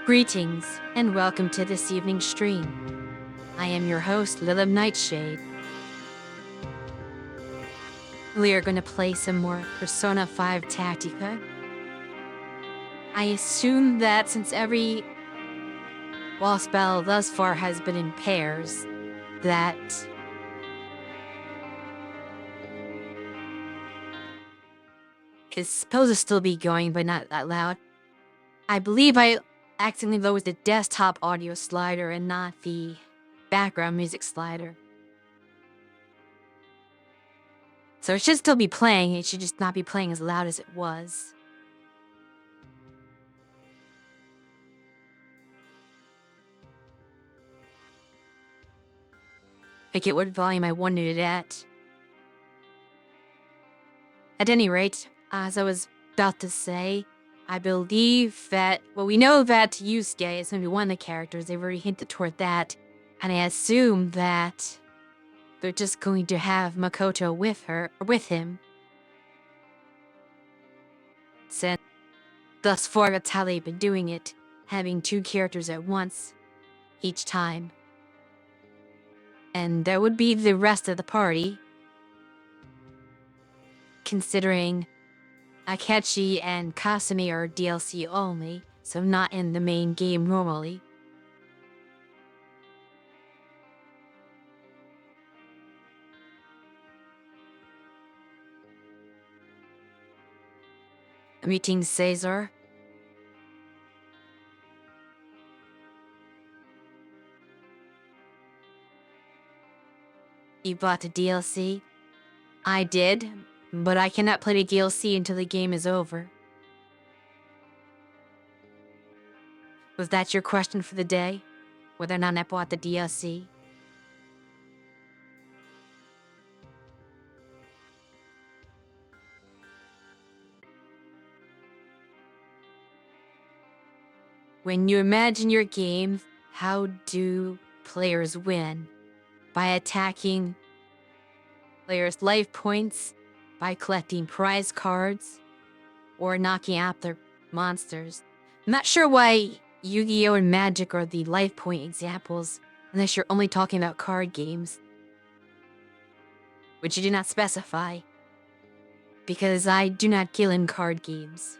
Greetings, and welcome to this evening's stream. I am your host, Lilim Nightshade. We are going to play some more Persona 5 Tactica. I assume that since every boss battle thus far has been in pairs, that is supposed to still be going, but not that loud. I believe I accidentally lowered the desktop audio slider and not the background music slider. So it should still be playing, it should just not be playing as loud as it was. Forget what volume I wanted it at. At any rate, as I was about to say, I believe that, well, we know that Yusuke is going to be one of the characters, they've already hinted toward that, and I assume that they're just going to have Makoto with him. Since thus far that's how they've been doing it, having two characters at once, each time. And there would be the rest of the party, considering Akechi and Kasumi are DLC only, so not in the main game normally. Meeting Caesar. You bought the DLC? I did, but I cannot play the DLC until the game is over. Was that your question for the day? Whether or not I bought the DLC? When you imagine your game, how do players win? By attacking players' life points, by collecting prize cards, or knocking out their monsters. I'm not sure why Yu-Gi-Oh! And Magic are the life point examples, unless you're only talking about card games, which you do not specify, because I do not kill in card games.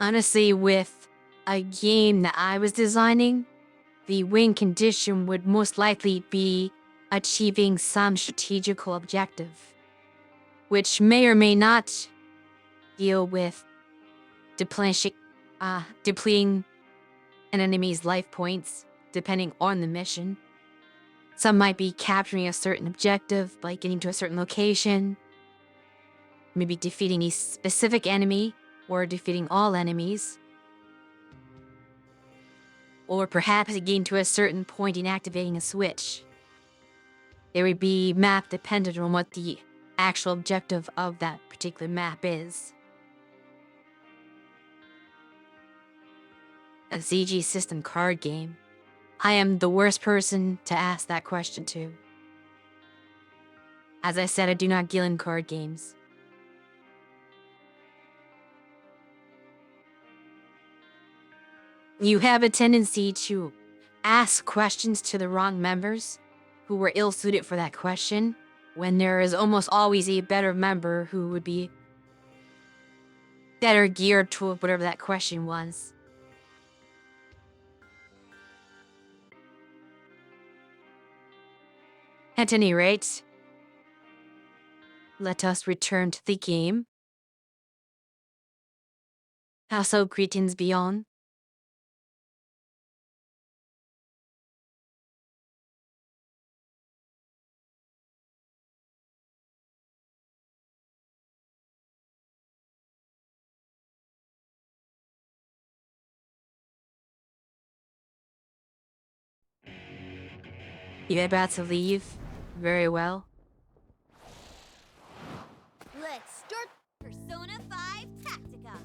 Honestly, with a game that I was designing, the win condition would most likely be achieving some strategical objective, which may or may not deal with depleting an enemy's life points, depending on the mission. Some might be capturing a certain objective, like getting to a certain location, maybe defeating a specific enemy, or defeating all enemies. Or perhaps getting to a certain point and activating a switch. It would be map dependent on what the actual objective of that particular map is. A ZG System card game. I am the worst person to ask that question to. As I said, I do not deal in card games. You have a tendency to ask questions to the wrong members who were ill-suited for that question, when there is almost always a better member who would be better geared to whatever that question was. At any rate, let us return to the game. Also, greetings beyond. You're about to leave? Very well. Let's start Persona 5 Tactica.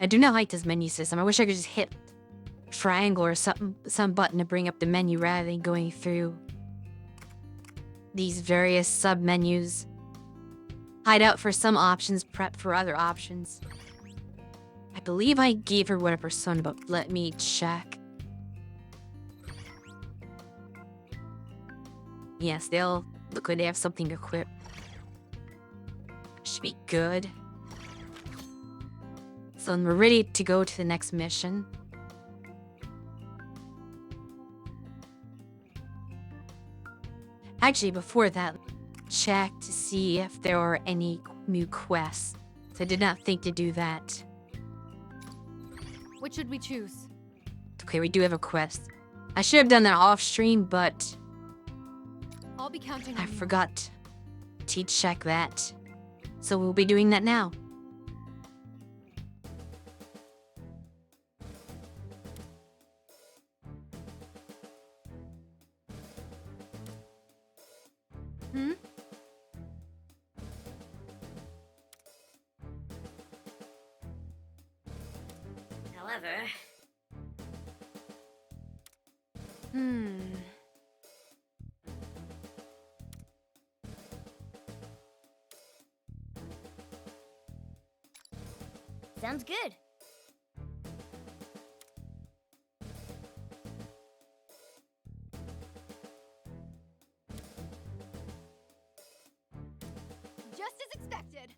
I do not like this menu system. I wish I could just hit triangle or some button to bring up the menu rather than going through these various sub-menus. Hide out for some options, prep for other options. I believe I gave her what a persona, but let me check. Yes, they'll look like they have something equipped. Should be good. So we're ready to go to the next mission. Actually, before that, check to see if there are any new quests. So I did not think to do that. What should we choose? Okay, we do have a quest. I should have done that off stream, but I'll be counting I on you. forgot to check that. So we'll be doing that now. Hmm? However, sounds good. Just as expected.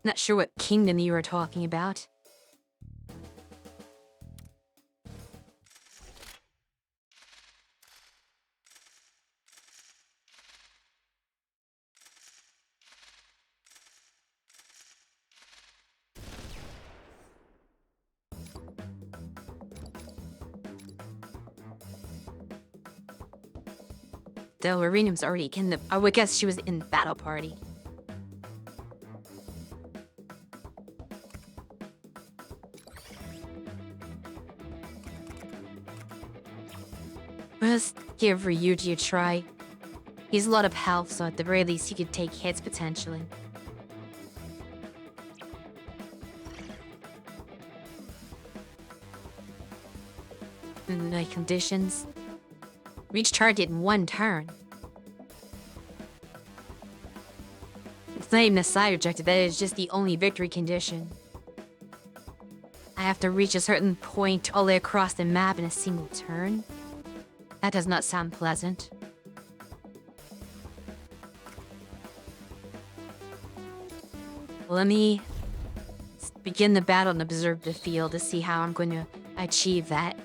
Not sure what kingdom you were talking about. Though Arenum's already in the... I would guess she was in the battle party. Let's give Ryuji a try. He's a lot of health, so at the very least he could take hits potentially. Night conditions. Reach target in 1 turn. It's not even a side objective, that is just the only victory condition. I have to reach a certain point all the way across the map in a single turn. That does not sound pleasant. Let me begin the battle and observe the field to see how I'm going to achieve that.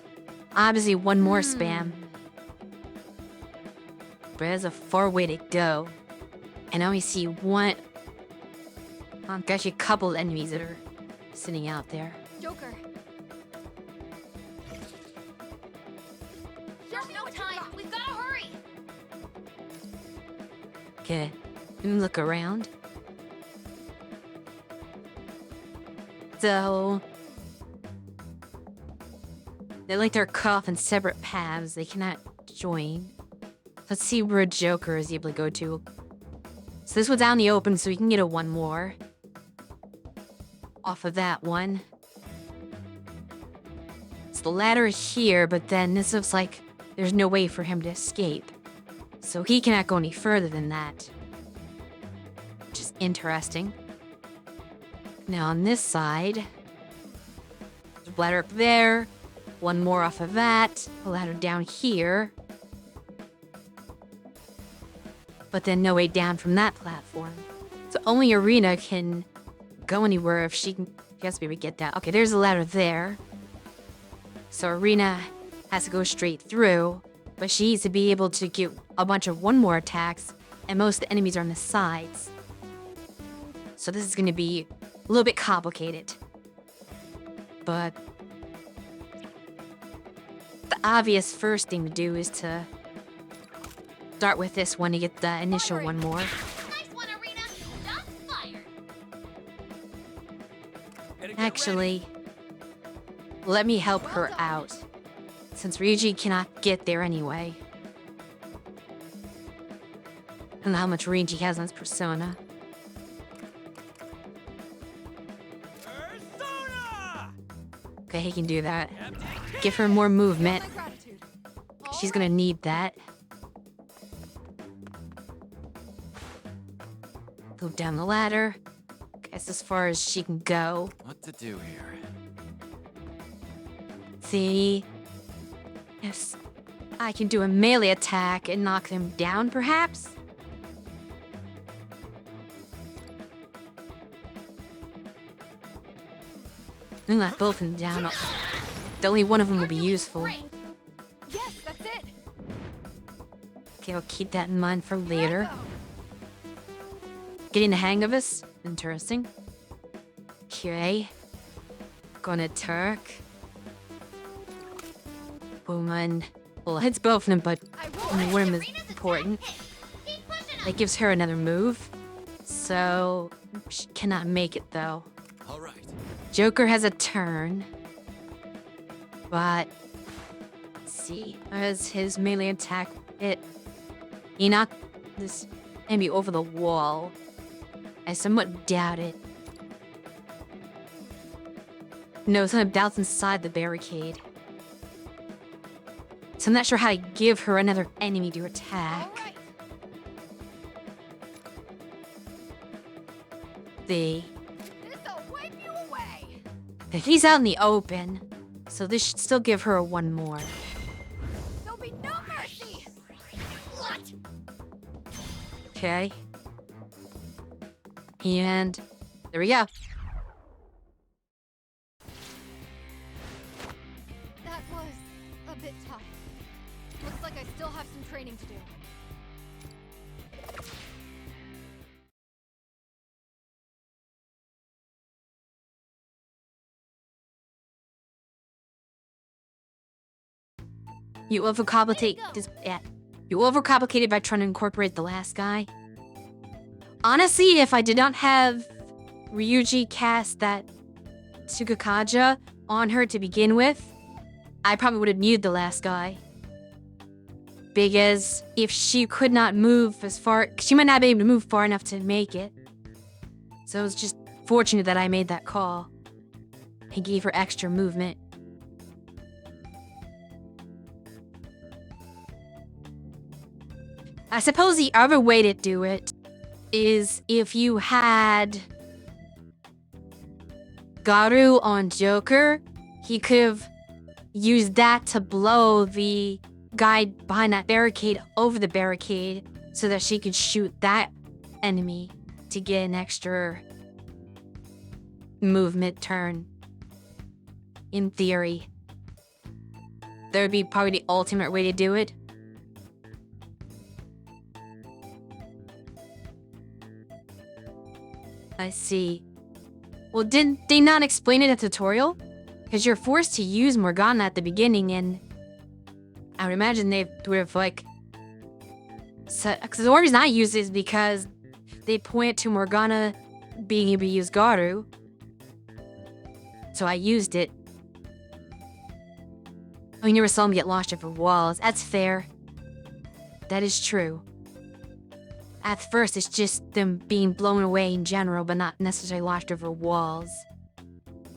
Obviously, one more spam. But there's a far way to go. And I only see one... actually, a couple enemies that are sitting out there. Joker. There's no time. We've got to hurry. Okay, let me look around. So... they like they're cut off in separate paths. They cannot join. Let's see where Joker is able to go to. So this one's out in the open, so we can get a one more. Off of that one. So the ladder is here, but then this looks like there's no way for him to escape. So he cannot go any further than that. Which is interesting. Now on this side, there's a ladder up there. One more off of that. A ladder down here. But then no way down from that platform. So only Arena can go anywhere if she has to be able to get down. Okay, there's a ladder there. So Arena has to go straight through, but she needs to be able to get a bunch of one more attacks, and most of the enemies are on the sides. So this is going to be a little bit complicated. But the obvious first thing to do is to start with this one to get the initial one more. Nice one, Arena. Shots fired. Actually, let me help her out, since Ryuji cannot get there anyway. I don't know how much Ryuji has on his persona. Okay, he can do that. Give her more movement. My gratitude. She's gonna need that. Go down the ladder. Guess as far as she can go. What to do here? See? Yes. I can do a melee attack and knock them down, perhaps? I'm not both of them down. Only one of them will be useful. Yes, that's it. Okay, I'll keep that in mind for later. Bravo. Getting the hang of this? Interesting. Okay. Gonna Turk. Woman. Well, it's both of them, but I the roll. worm is important. That gives her another move. So, she cannot make it, though. All right. Joker has a turn. But, let's see. As his melee attack hit, he knocked this enemy over the wall. I somewhat doubt it. No, some doubts inside the barricade. So I'm not sure how to give her another enemy to attack. All right. This'll wipe you away. He's out in the open, so this should still give her a one more. There'll be no mercy. What? Okay. And there we go. That was a bit tough. Looks like I still have some training to do. You overcomplicate this. Yeah. You overcomplicated by trying to incorporate the last guy. Honestly, if I did not have Ryuji cast that Tsukakaja on her to begin with, I probably would have muted the last guy. Because if she could not move as far, she might not be able to move far enough to make it. So it was just fortunate that I made that call. I gave her extra movement. I suppose the other way to do it is if you had Garu on Joker, he could have used that to blow the guy behind that barricade over the barricade so that she could shoot that enemy to get an extra movement turn. In theory. That would be probably the ultimate way to do it. I see. Well, didn't they not explain it in the tutorial? Because you're forced to use Morgana at the beginning, and I would imagine they would have, like... Because the only reason I use it is because they point to Morgana being able to use Garu. So I used it. Oh, you never saw him get launched over walls. That's fair. That is true. At first, it's just them being blown away in general, but not necessarily launched over walls.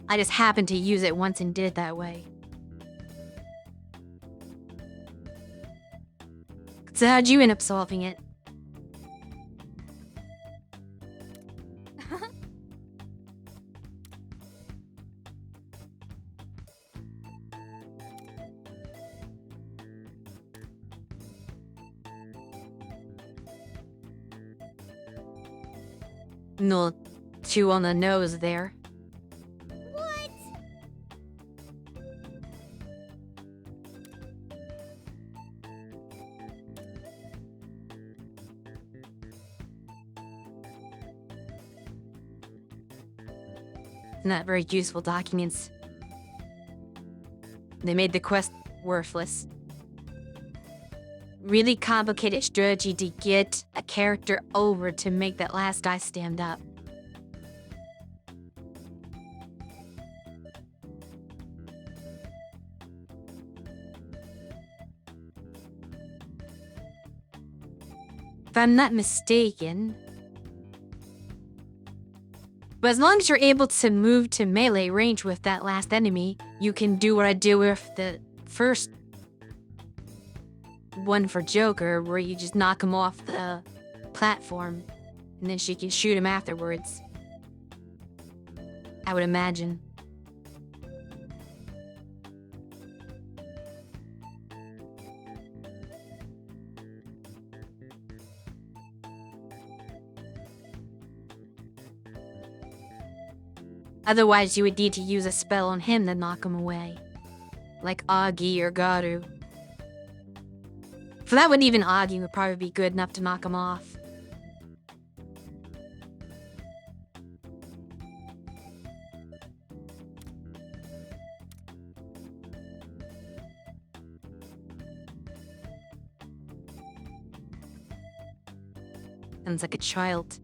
I just happened to use it once and did it that way. So how'd you end up solving it? No, two on the nose there. What? Not very useful documents. They made the quest worthless. Really complicated strategy to get a character over to make that last guy stand up. I'm not mistaken. But as long as you're able to move to melee range with that last enemy, you can do what I do with the first one for Joker, where you just knock him off the platform, and then she can shoot him afterwards. I would imagine. Otherwise, you would need to use a spell on him to knock him away. Like Augie or Garu. For that one, even Augie would probably be good enough to knock him off. Sounds like a child.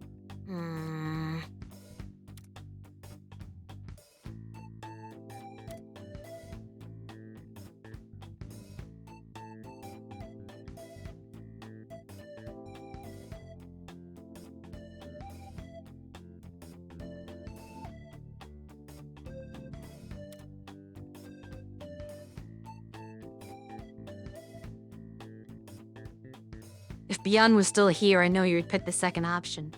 If Beyond was still here, I know you would pick the second option.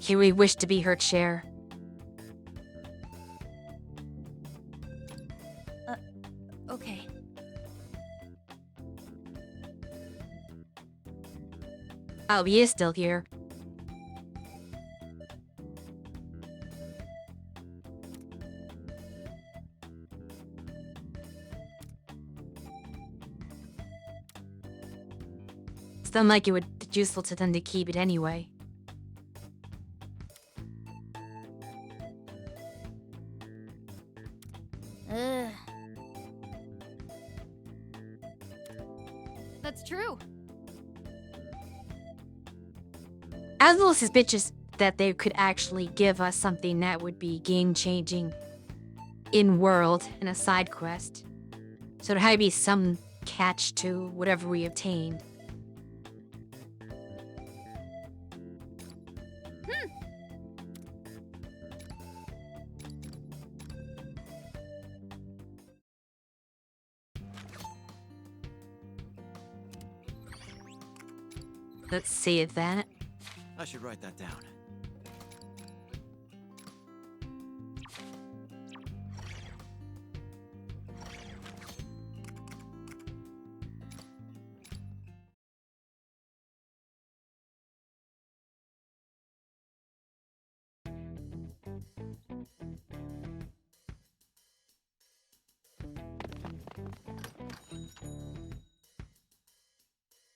Huey wished to be her chair. Okay. Oh, he is still here. Sound like it would be useful to them to keep it anyway. That's true. I was a little suspicious that they could actually give us something that would be game-changing in-world in a side quest. So there had to be some catch to whatever we obtained. Let's see that. I should write that down.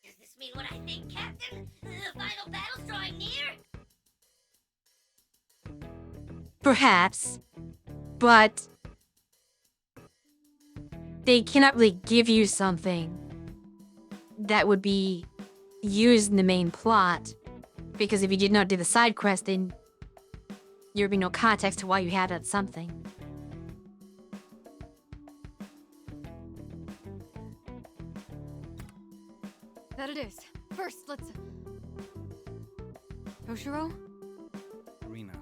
Does this mean what I think, Captain? The final battle's drawing near? Perhaps. But they cannot really give you something that would be used in the main plot. Because if you did not do the side quest, then there would be no context to why you had that something. That it is. First, let's... Toshiro? Rina,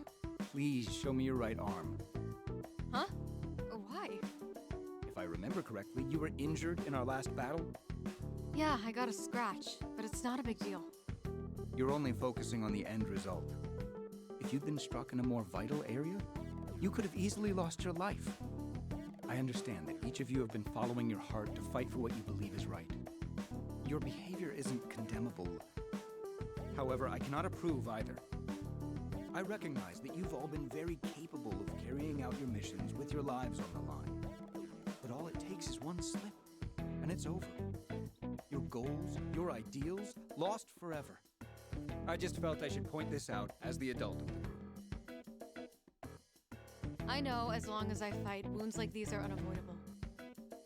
please show me your right arm. Huh? Why? If I remember correctly, you were injured in our last battle? Yeah, I got a scratch, but it's not a big deal. You're only focusing on the end result. If you'd been struck in a more vital area, you could have easily lost your life. I understand that each of you have been following your heart to fight for what you believe is right. Your behavior isn't condemnable. However, I cannot approve either. I recognize that you've all been very capable of carrying out your missions with your lives on the line. But all it takes is one slip, and it's over. Your goals, your ideals, lost forever. I just felt I should point this out as the adult of the group. I know as long as I fight, wounds like these are unavoidable.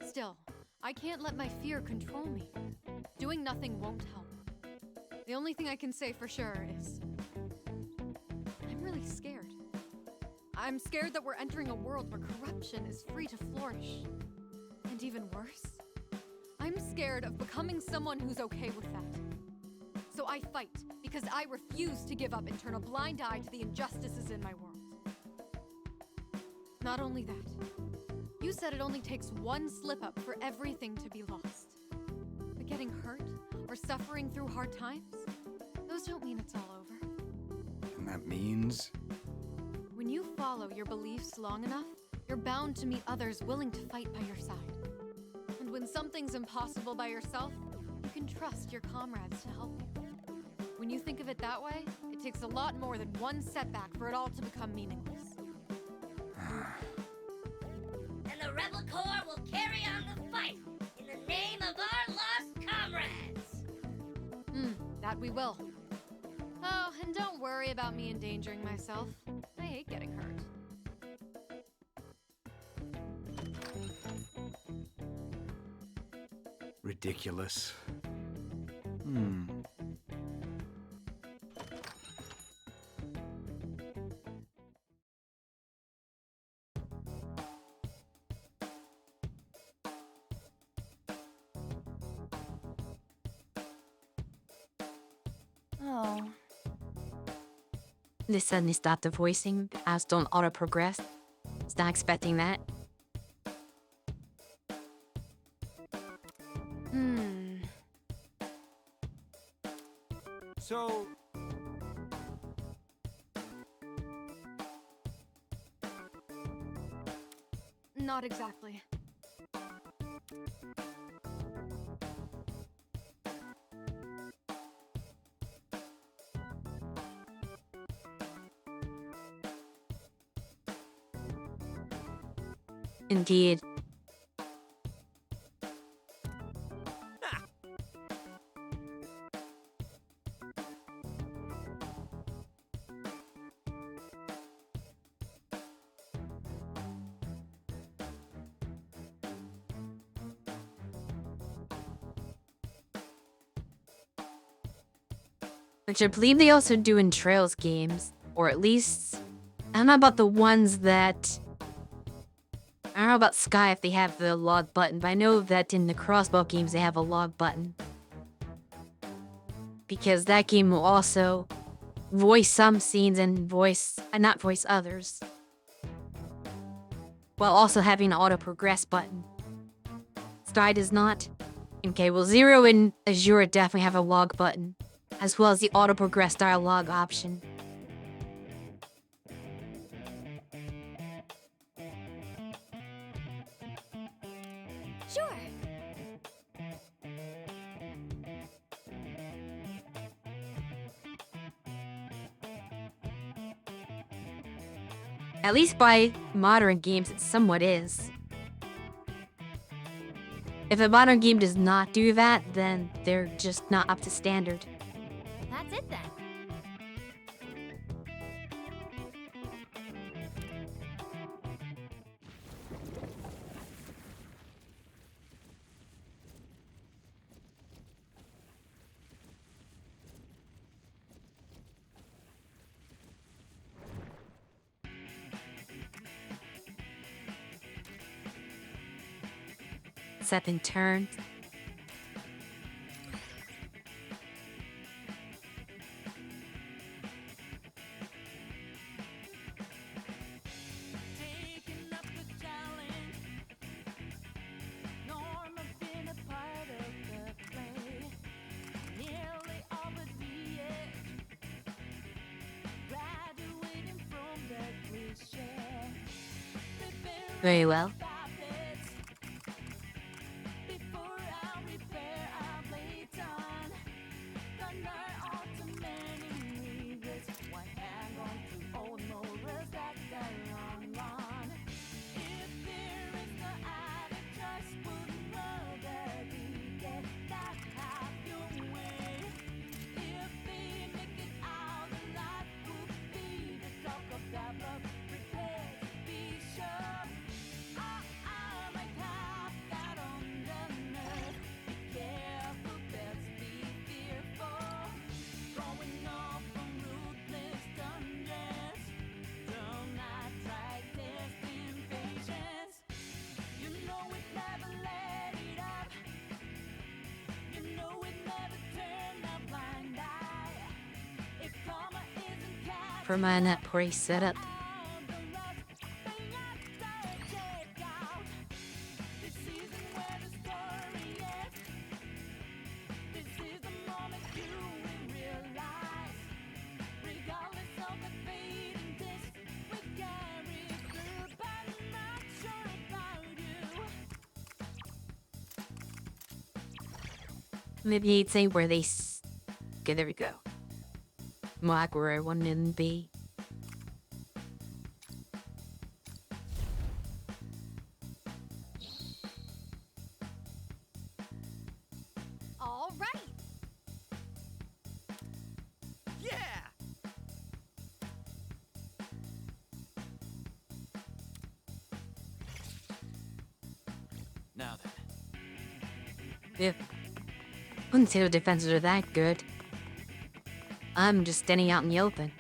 Still, I can't let my fear control me. Doing nothing won't help. The only thing I can say for sure is... I'm really scared. I'm scared that we're entering a world where corruption is free to flourish. And even worse, I'm scared of becoming someone who's okay with that. So I fight, because I refuse to give up and turn a blind eye to the injustices in my world. Not only that, you said it only takes one slip-up for everything to be lost. But getting hurt, or suffering through hard times, those don't mean it's all over. And that means? When you follow your beliefs long enough, you're bound to meet others willing to fight by your side. And when something's impossible by yourself, you can trust your comrades to help you. When you think of it that way, it takes a lot more than one setback for it all to become meaningless. And the Rebel Corps will carry on the fight in the name of our lost comrades. That we will. Oh, and don't worry about me endangering myself. I hate getting hurt. Ridiculous. Oh. They suddenly stopped the voicing. As don't auto progress. Was not expecting that. So, Not exactly. Indeed. Which I believe they also do in Trails games. Or at least, I don't know about the ones that... I don't know about Sky if they have the log button, but I know that in the Crossbow games they have a log button. Because that game will also voice some scenes and not voice others. While also having an auto progress button. Sky does not. Okay, well Zero and Azure definitely have a log button, as well as the auto progress dialogue option. Sure. At least by modern games, it somewhat is. If a modern game does not do that, then they're just not up to standard. That's it then. Second turn. Taking up the challenge. Norma been a part of the play. Nearly over the edge. Graduating from the cliche. Very well. Before I repair, I lay done. Thunder all too many regrets. Why hang on to old morals that got long? If there is no other choice, would rather be dead. That have your way. If they make it out alive, would be the talk of that love. Prepare to be sure. for my net party setup. Maybe it's a where they okay, there we go. Mark where I want them to be. All right. Yeah! Now then. Yeah. Wouldn't say the defenses are that good. I'm just standing out in the open.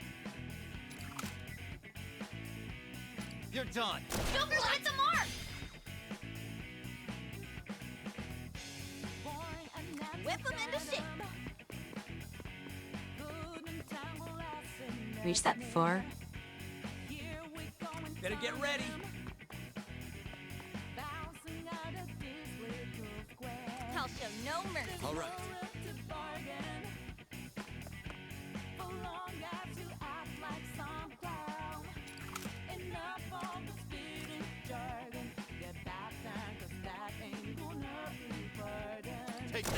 You're done. Joker, hit the mark! Whip him into shape. Reach that far. Better get ready. I'll show no mercy. All right. Take that.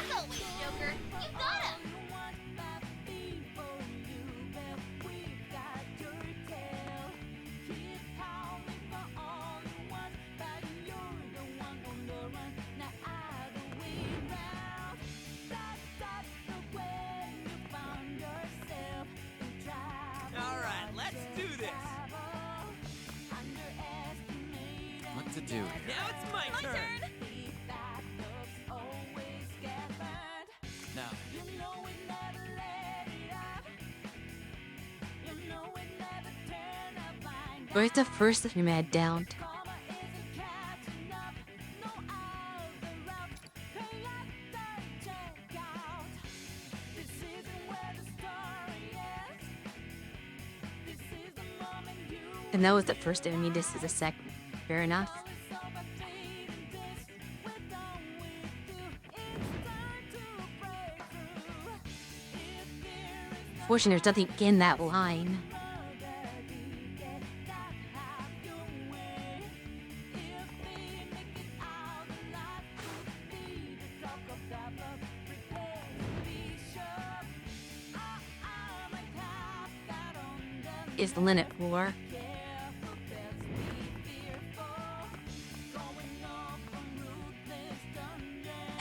As always, Joker, you got him. All right, let's do this. What to do here? Now it's my turn. Now, Where's the first of your mad down? And that was the first enemy, this is the second. Fair enough. Fortunately, there's nothing in that line. Is the Linnet War.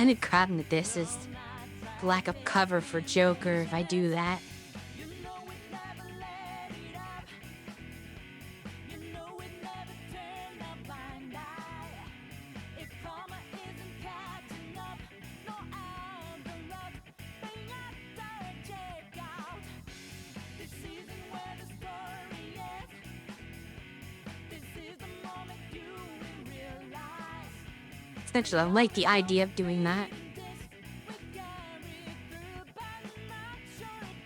And it crowd that this is lack of cover for Joker if I do that. Essentially, I like the idea of doing that.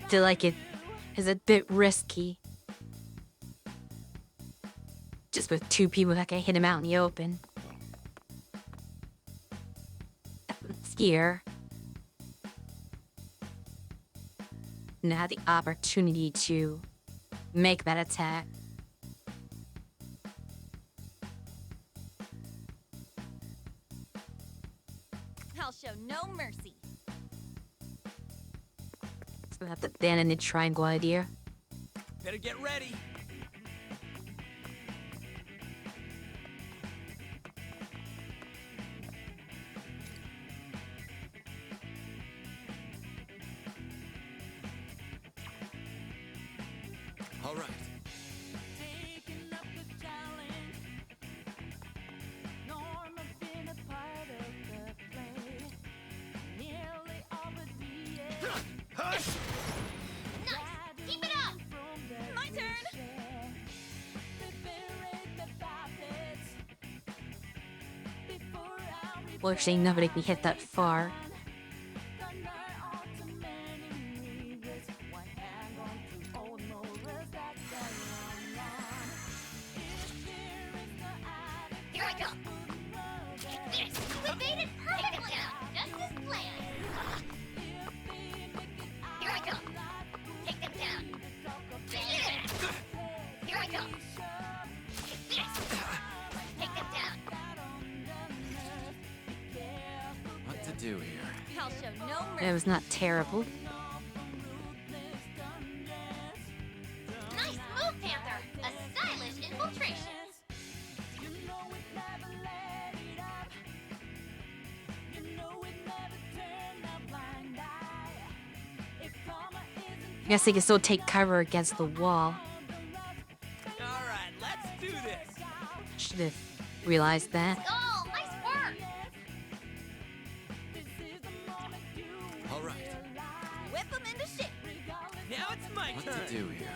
Feel like it is a bit risky. Just with two people that can hit him out in the open. Here. Now the opportunity to make that attack. I'll show no mercy. So that's the abandon the triangle idea. better get ready. All right. Taking up the challenge. Norm has been a part of the play. Nearly all but the end. Nice! Keep it up! My turn! Fortunately, nobody can hit that far. do here? I'll show no mercy. It was not terrible. Nice move, Panther. A stylish infiltration. I guess they can still take cover against the wall. Alright, let's do this! Should have realized that. Oh, nice work. Alright, Whip them into shape. Now it's my what turn! to do here?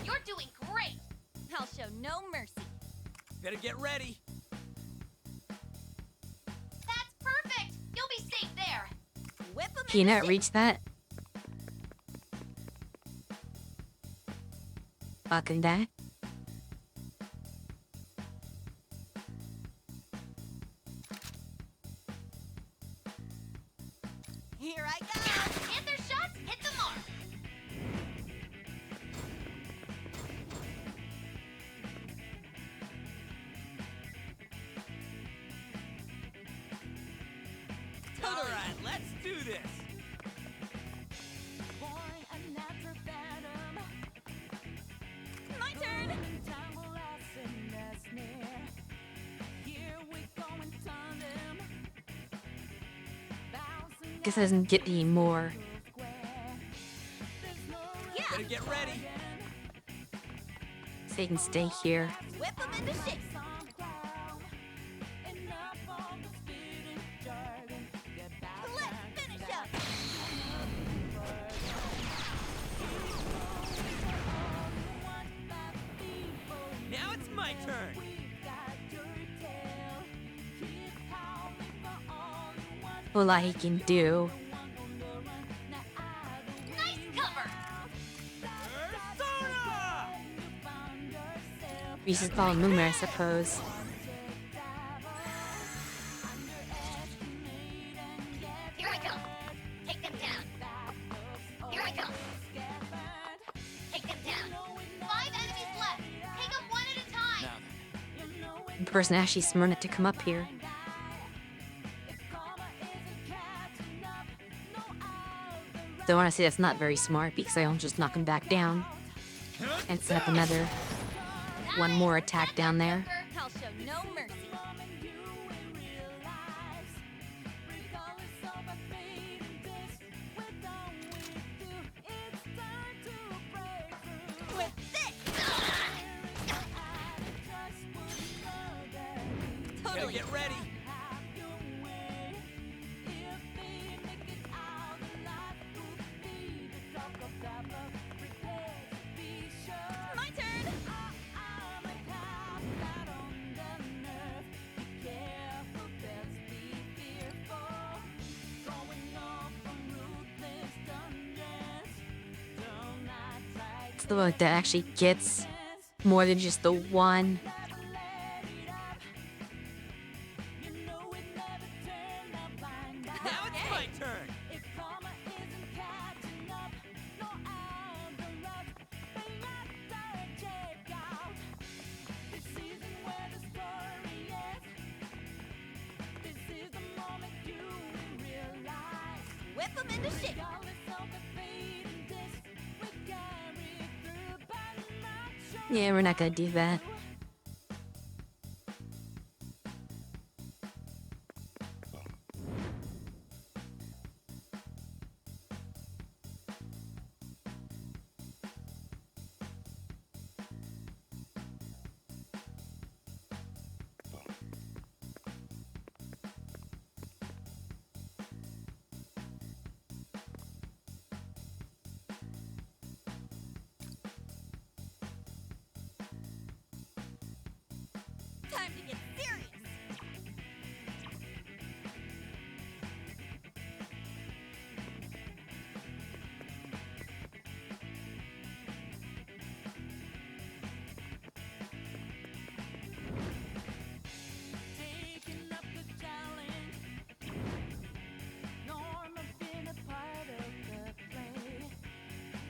You're doing great. I'll show no mercy. Better get ready! That's perfect. You'll be safe there. Whip them Can you into not shape. reach that? Fucking that. Here I go. Panther shots hit the mark. Alright, let's do this! My turn. Guess it doesn't get any more. Yeah. Better get ready! So they can stay here. Whip them into shape. Let's finish up. Now it's my turn! Whole lot he can do. Nice cover. Persona! Reese's Ball and Moomer, I suppose. Here I come. Take them down. Here I come. Take them down. 5 enemies left. Take them one at a time. Now then, The person actually smart enough to come up here. Though honestly, that's not very smart because I'll just knock him back down and set up another one more attack down there. I'll show no mercy. With this. Better Totally. get ready! My turn. It's the one that actually gets more than just the one. Now it's my turn! Whip them into shape. Yeah, we're not gonna do that. Time to get serious. Norma been a part of the play.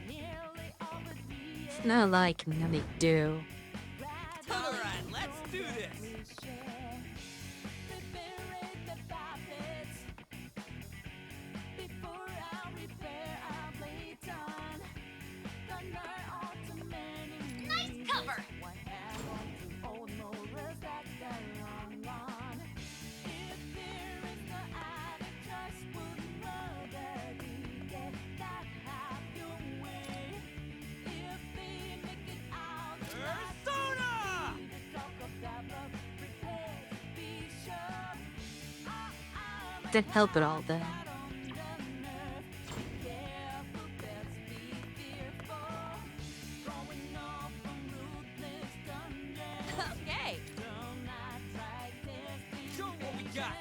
Nearly Not like they do. Alright, let's do this. Nice cover! Persona! Didn't help at all, though. Okay. Show 'em what we got.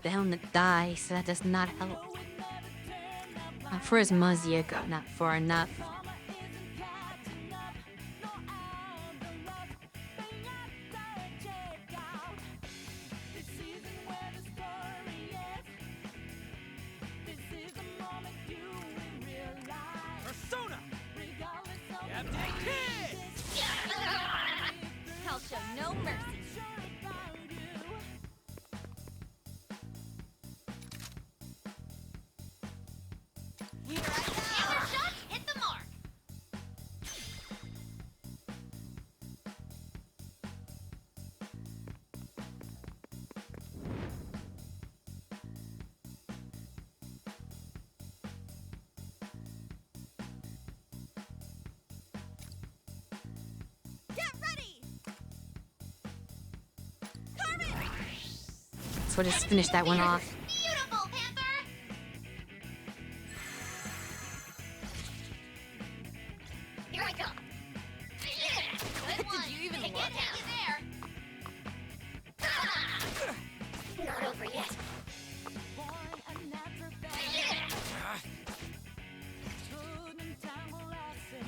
Down the die, so that does not help. For as Muzzy got not far enough. Persona! Captain Kid! I'll show no mercy. Here I go. Hammer shot, hit the mark! Get ready. Carmen. So just finish that one off. Beautiful, Panther! Here I come! Good one! you even Can't look? get you there! Not over yet!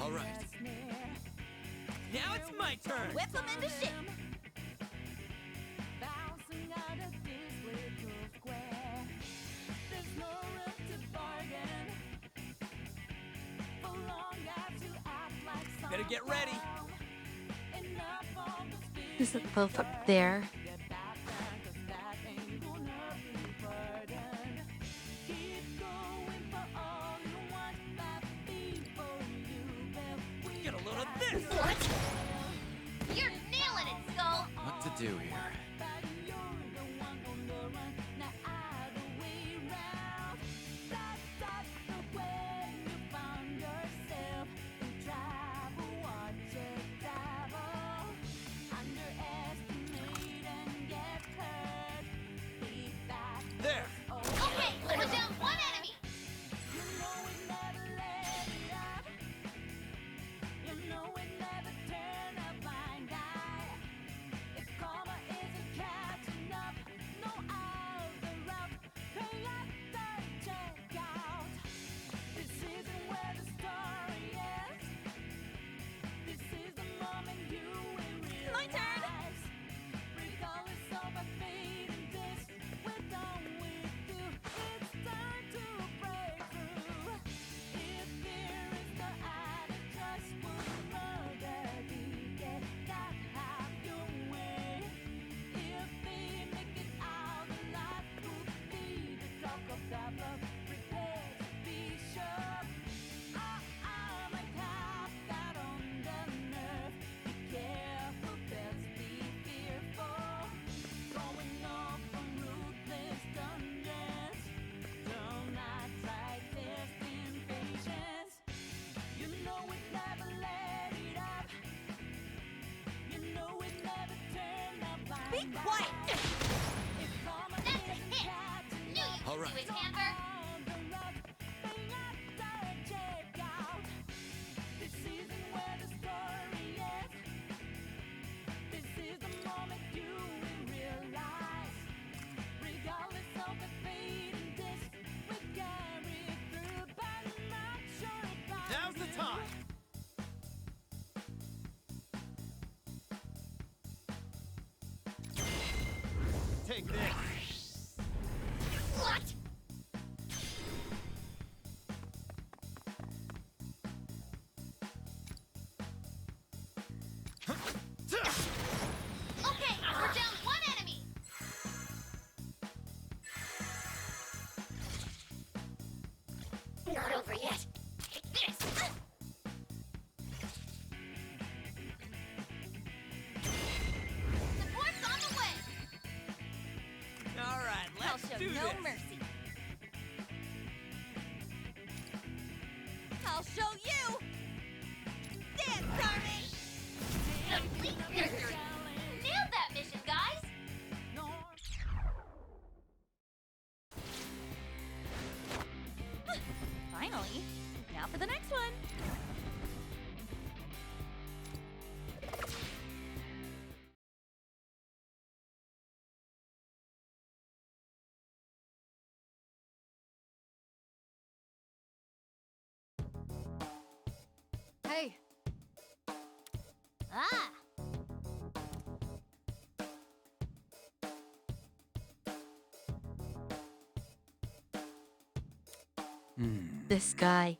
Alright. Now it's my turn. Whip them into shape. Better get ready. Is it both up there? Get a load of this. What? You're nailing it, Skull! What to do here? There. Okay, put down one enemy! My turn. Be quiet. That's a hit! Knew you could All right. do it, Panther! Now's the time. Take this. What? over yet. Take this! Support's on the way! Alright, I'll let's show do no this. mercy. I'll show you! Dance, Carmen! Complete victory! Nailed that mission, guys! Finally! Now for the next one! Hey, Ah! This guy.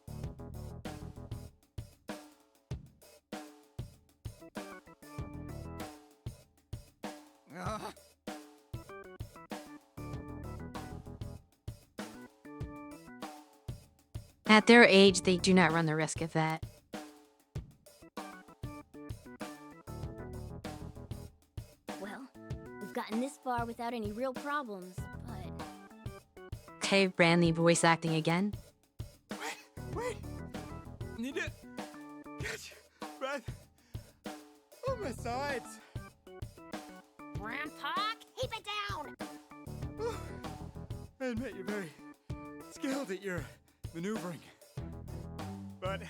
Ah, At their age, they do not run the risk of that. Well, we've gotten this far without any real problems, but... Okay, Brandy voice acting again. wait! Need to catch breath. Oh, my sides. Grandpa, keep it down! Oh, I admit you're very skilled at your maneuvering. But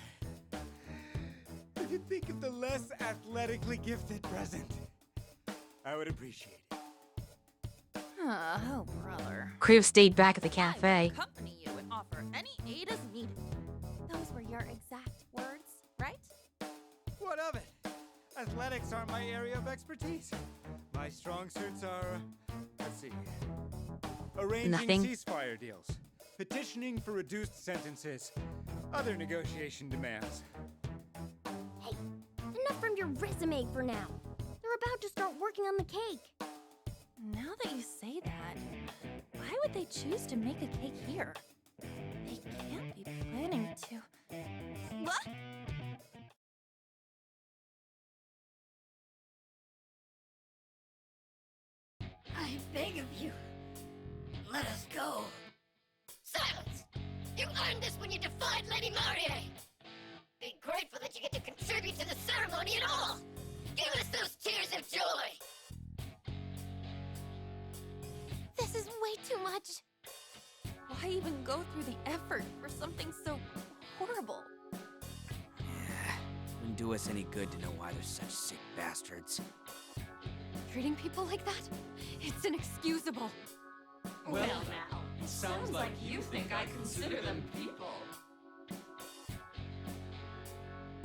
if you think of the less athletically gifted present, I would appreciate it. Oh, brother. Crew stayed back at the I cafe. will accompany you and offer any aid as needed. Those were your exact words, right? What of it? Athletics aren't my area of expertise. My strong suits are, let's see, arranging Nothing. ceasefire deals, petitioning for reduced sentences, other negotiation demands. Hey, enough from your resume for now. They're about to start working on the cake. Now that you say that, why would they choose to make a cake here? They can't be planning to... What? I beg of you, let us go. Silence! You earned this when you defied Lady Marie! Be grateful that you get to contribute to the ceremony at all! Give us those tears of joy! This is way too much. Why even go through the effort for something so horrible? Wouldn't do us any good to know why they're such sick bastards. treating people like that? It's inexcusable. Well now, it sounds like you think I consider them people.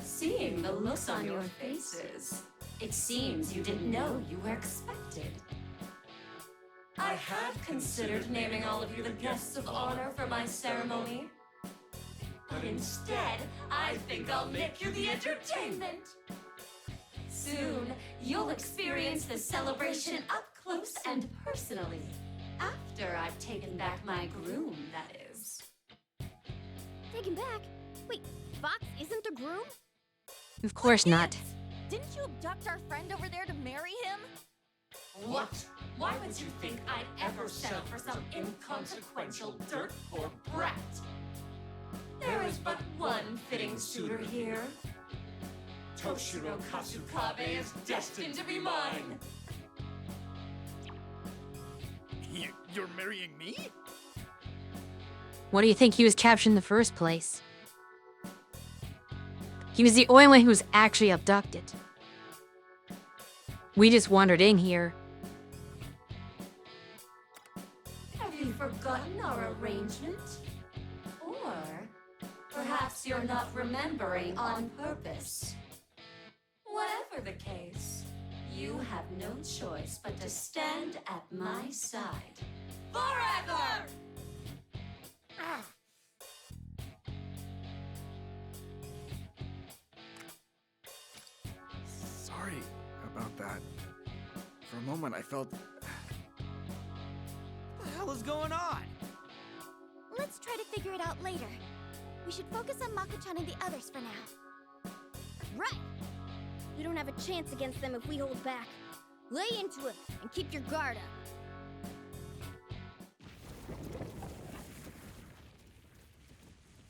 Seeing the looks on your faces, it seems you didn't know you were expected. I had considered naming all of you the guests of honor for my ceremony. But instead, I think I'll make you the entertainment. Soon, you'll experience the celebration up close and personally. After I've taken back my groom, that is. Taken back? Wait, Fox isn't a groom? Of course not. Didn't you abduct our friend over there to marry him? What? Why would you think I'd ever settle for some inconsequential dirt poor brat? There is but one fitting suitor here. Toshiro Kasukabe is destined to be mine. You're marrying me? What do you think he was captured in the first place? He was the only one who was actually abducted. We just wandered in here. Have you forgotten our arrangement? Or perhaps you're not remembering on purpose. Whatever the case, you have no choice but to stand at my side. Forever! Sorry about that. For a moment, I felt... What the hell is going on? Let's try to figure it out later. We should focus on Mako-chan and the others for now. Right! We don't have a chance against them if we hold back. Lay into it and keep your guard up.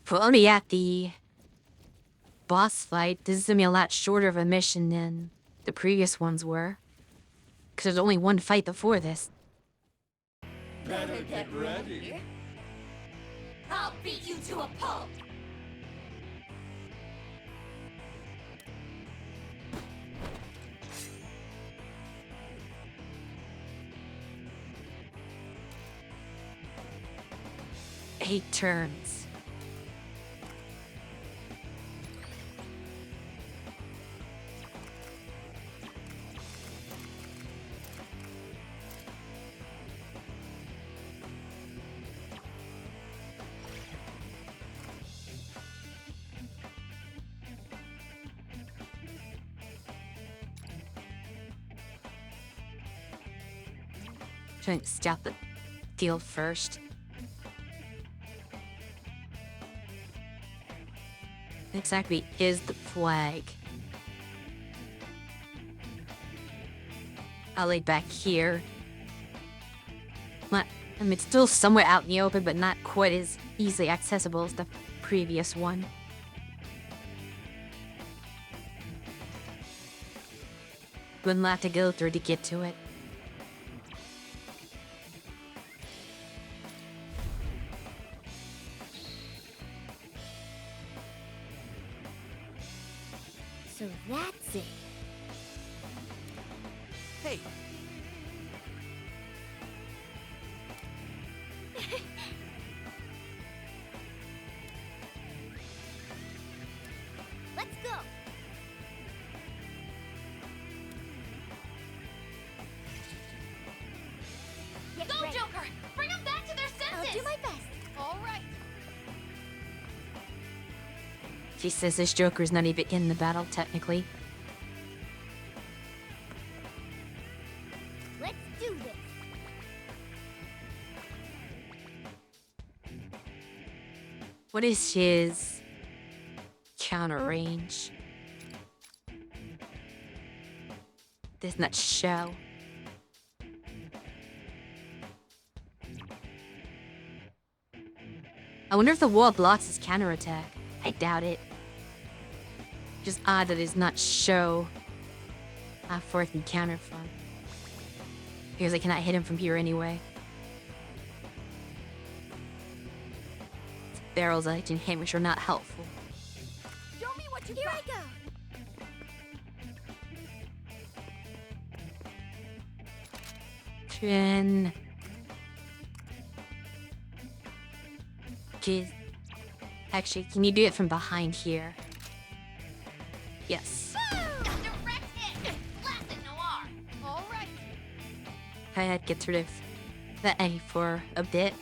Put me at the boss fight. This is gonna be a lot shorter of a mission than the previous ones were. Because there's only one fight before this. Better get ready. I'll beat you to a pulp. Eight turns. Trying to stop the field first. Exactly is the flag. I'll lay back here. I mean, it's still somewhere out in the open, but not quite as easily accessible as the previous one. One lot to go through to get to it. So that's it. Hey, Let's go. Get Go, ready. Joker! Bring them back to their I'll senses! do my best. All right. She says this Joker's not even in the battle, technically. Let's do this. What is his counter range? Does not show. I wonder if the wall blocks his counterattack. I doubt it. Just odd that it does not show how far it can counter from. Because I cannot hit him from here anyway. Barrels I can hit which are not helpful. Show me what you Here got. I go. Trin. Jeez. Actually, can you do it from behind here? Yes. Direct hit! Classic noir! All right. I had to get rid of the A for a bit.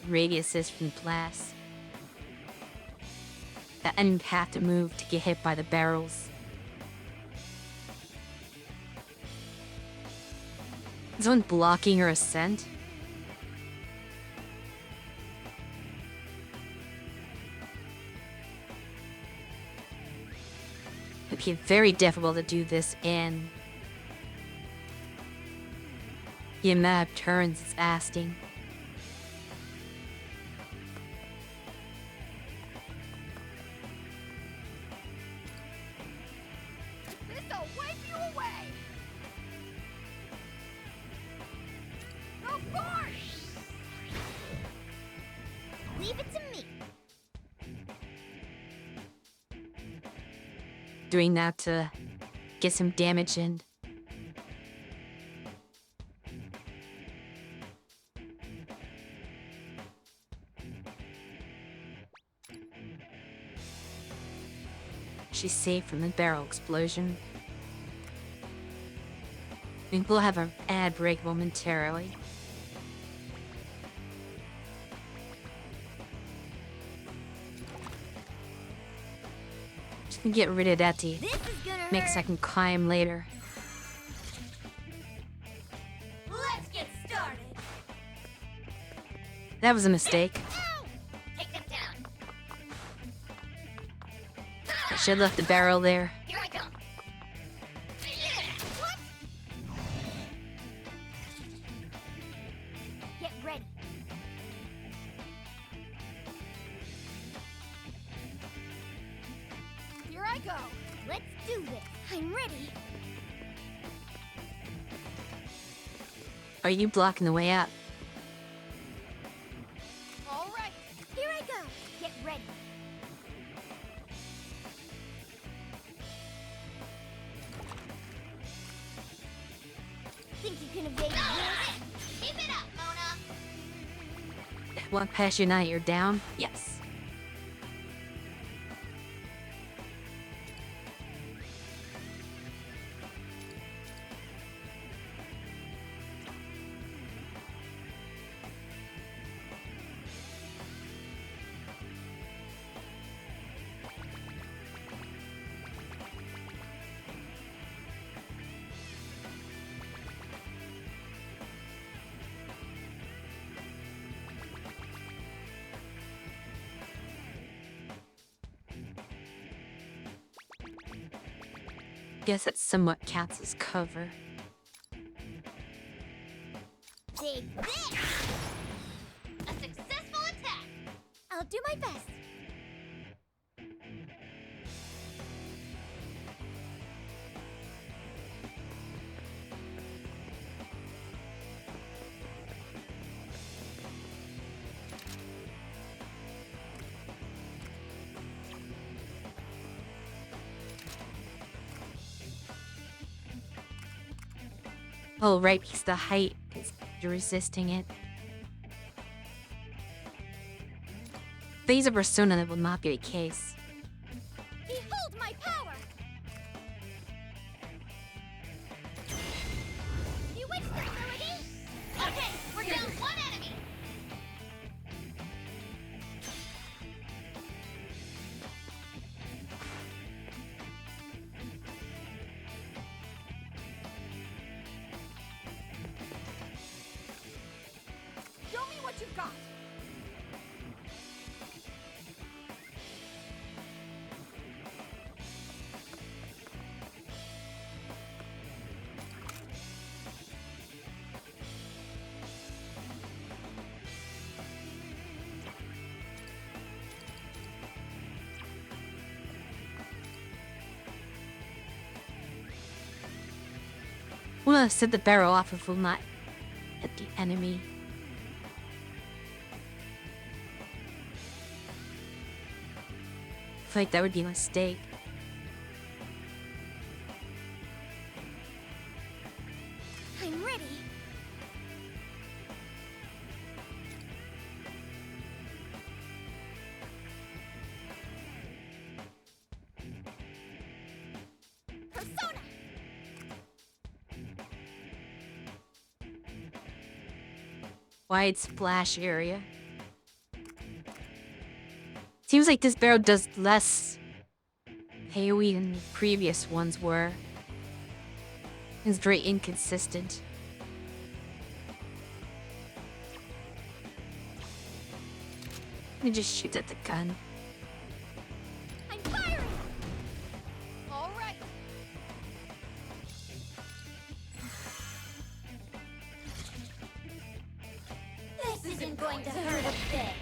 Radiuses from blast. The end have to move to get hit by the barrels. Is one blocking her ascent? It'd be very difficult to do this in the amount of turns it's asking. This'll wipe you away! Of course! Leave it to me. Doing that to get some damage in. She's safe from the barrel explosion. We'll have an ad break momentarily. Get rid of that teeth. This is gonna Makes I hurt. can climb later. Let's get started. That was a mistake. Ow! Take them down. I should have left the barrel there. Here I come. Yeah. What? Get ready. Here I go. Let's do this. I'm ready. Are you blocking the way up? All right. Here I go. Get ready. Think you can evade this? Keep it up, Mona. Walk past you now, you're down? Yes. Guess that somewhat counts as cover. Take this. A successful attack. I'll do my best. Oh, right, because the height is resisting it. These are Persona that will not be the case. Behold my power. You witched them, Melody. Okay, we're down one enemy. Show me what you've got. We'll have set the barrel off if we'll not hit the enemy. I feel like that would be a mistake. I'm ready. Persona. Wide splash area. Seems like this barrel does less AoE than the previous ones were. It's very inconsistent. He just shoots at the gun. I'm firing. All right. This isn't going to hurt a bit.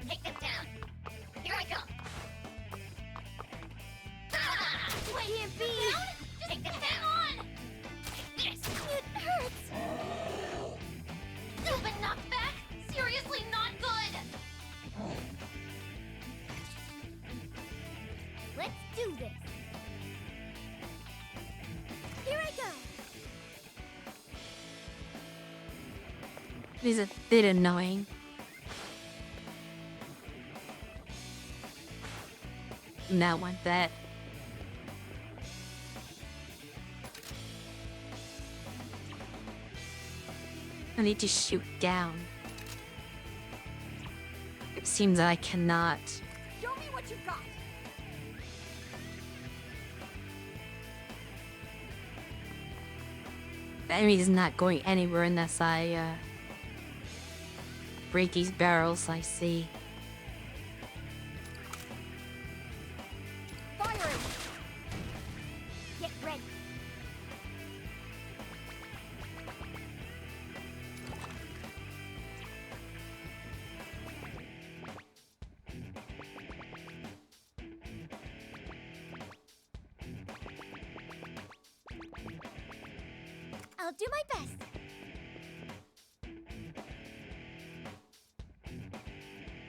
Take them down. Here I come. Can't be. Take them down. This. It hurts. You've been knocked back. Seriously, not good. Let's do this. Here I go. It is a bit annoying. Do not want that. I need to shoot down. Seems I cannot. Show me what you got. The enemy is not going anywhere unless I break these barrels, I see. Firing. Get ready. I'll do my best.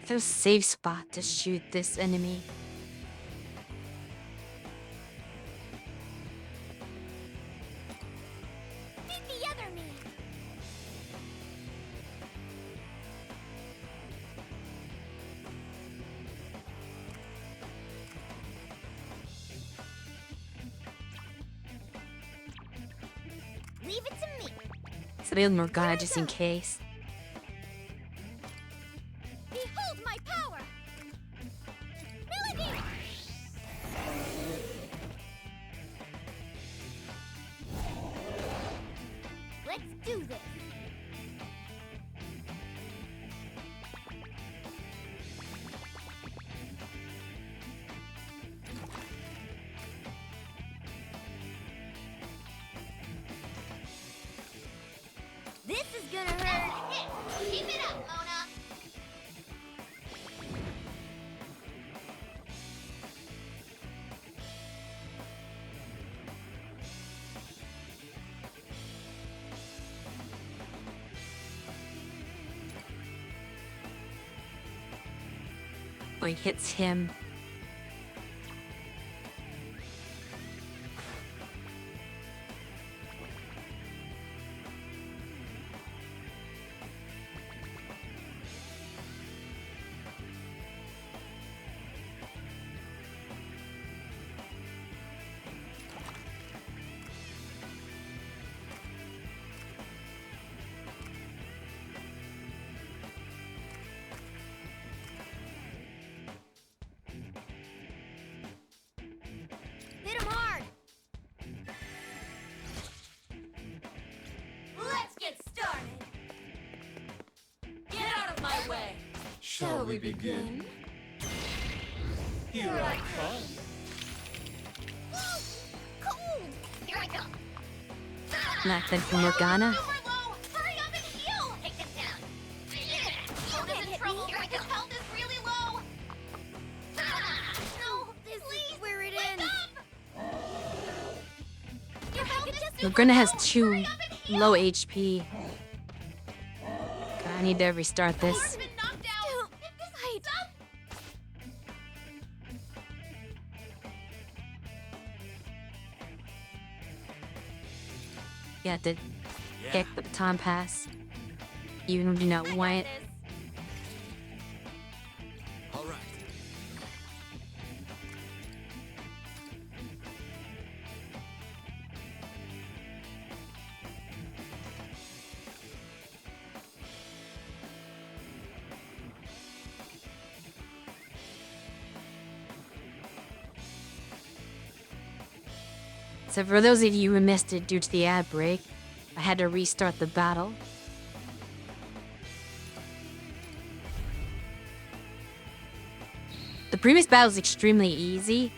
There's a safe spot to shoot this enemy. Meet the other me. Leave it to me. It's a little more guy just in case. Behold my power! Melody! Let's do this! This is gonna hurt! Keep it up, Mona! Boy, hits him. Hit him hard! Let's get started. Get out of my way. Shall we begin? Here I come. Whoa! Cold! Here I come. Nothing from Morgana. Super low! Hurry up and heal! Take them down. Yeah! Mona's in trouble. Here I come. Health is really low. No, This please, is where it wake ends. up! Your health is super Morgana has low. 2 Hurry up and heal. low HP. God, I need to restart this. Heart's been knocked out. Pick this up. You have to Yeah. get the baton pass. Even if you know why. All right. So for those of you who missed it due to the ad break, I had to restart the battle. The previous battle was extremely easy,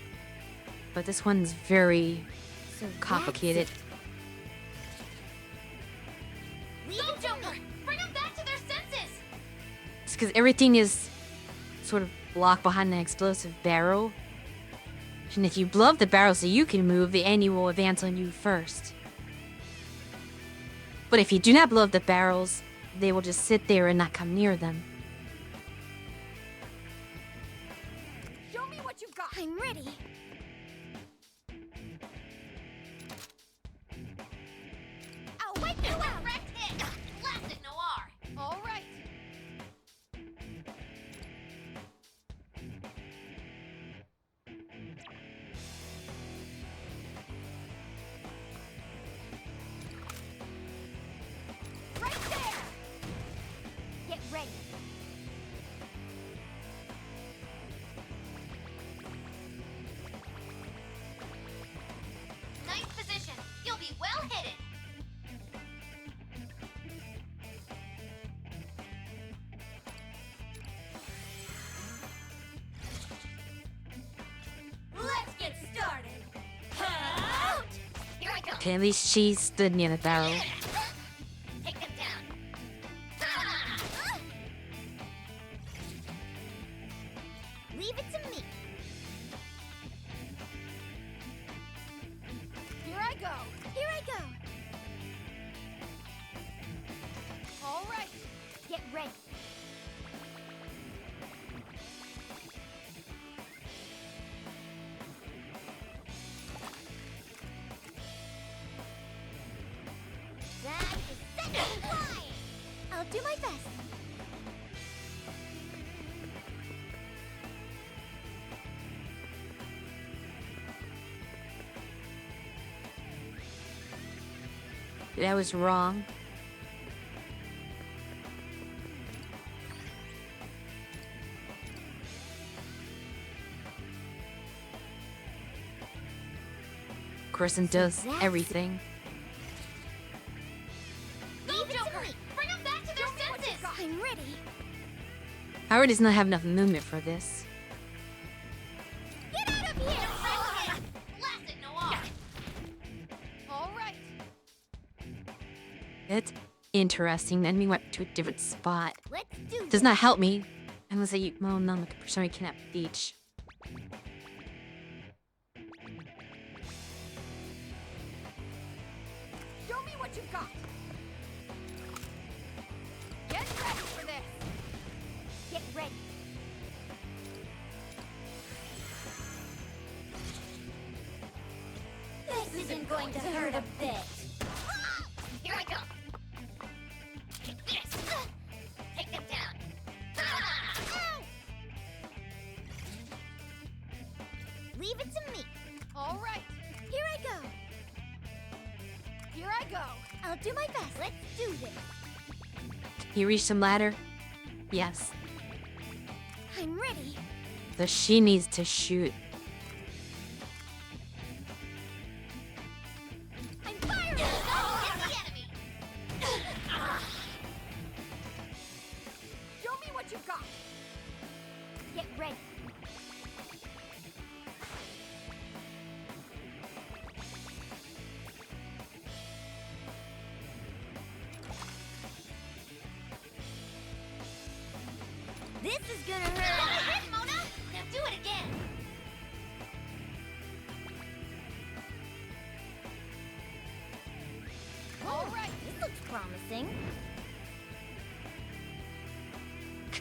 but this one's very So complicated. Go, Joker! Bring them back to their senses! It's because everything is sort of blocked behind an explosive barrel. And if you blow up the barrel so you can move, the enemy will advance on you first. But if you do not blow up the barrels, they will just sit there and not come near them. Show me what you got. I'm ready. I'll wipe you out. Direct hit! Blast it, Noir! All right. Right there. Get ready. Okay, at least she stood near the barrel. Take them down. Ah! Leave it to me. Here I go. Here I go. All right. Get ready. That is set and fly. I'll do my best. That was wrong. Kristen does that's- everything. Leave it to me. Bring them back to their senses. I'm ready. Howard does not have enough movement for this. Get out of here. Blast it, Noir! All right. It's interesting. The enemy went to a different spot. Let's do Does this. not help me. Unless I well, no, for some reason cannot beach. Show me what you've got. Get ready for this. Get ready. This isn't going to hurt a bit. Here I go. Take this. Take them down. Ah! Leave it to me. All right. Here I go. Here I go. I'll do my best. Let's do this. He reached some ladder? Yes. I'm ready. So she needs to shoot. I'm firing. Hit the enemy. Show me what you've got. Get ready. This is gonna hurt. Hit, Mona! Now do it again. All right. This looks promising.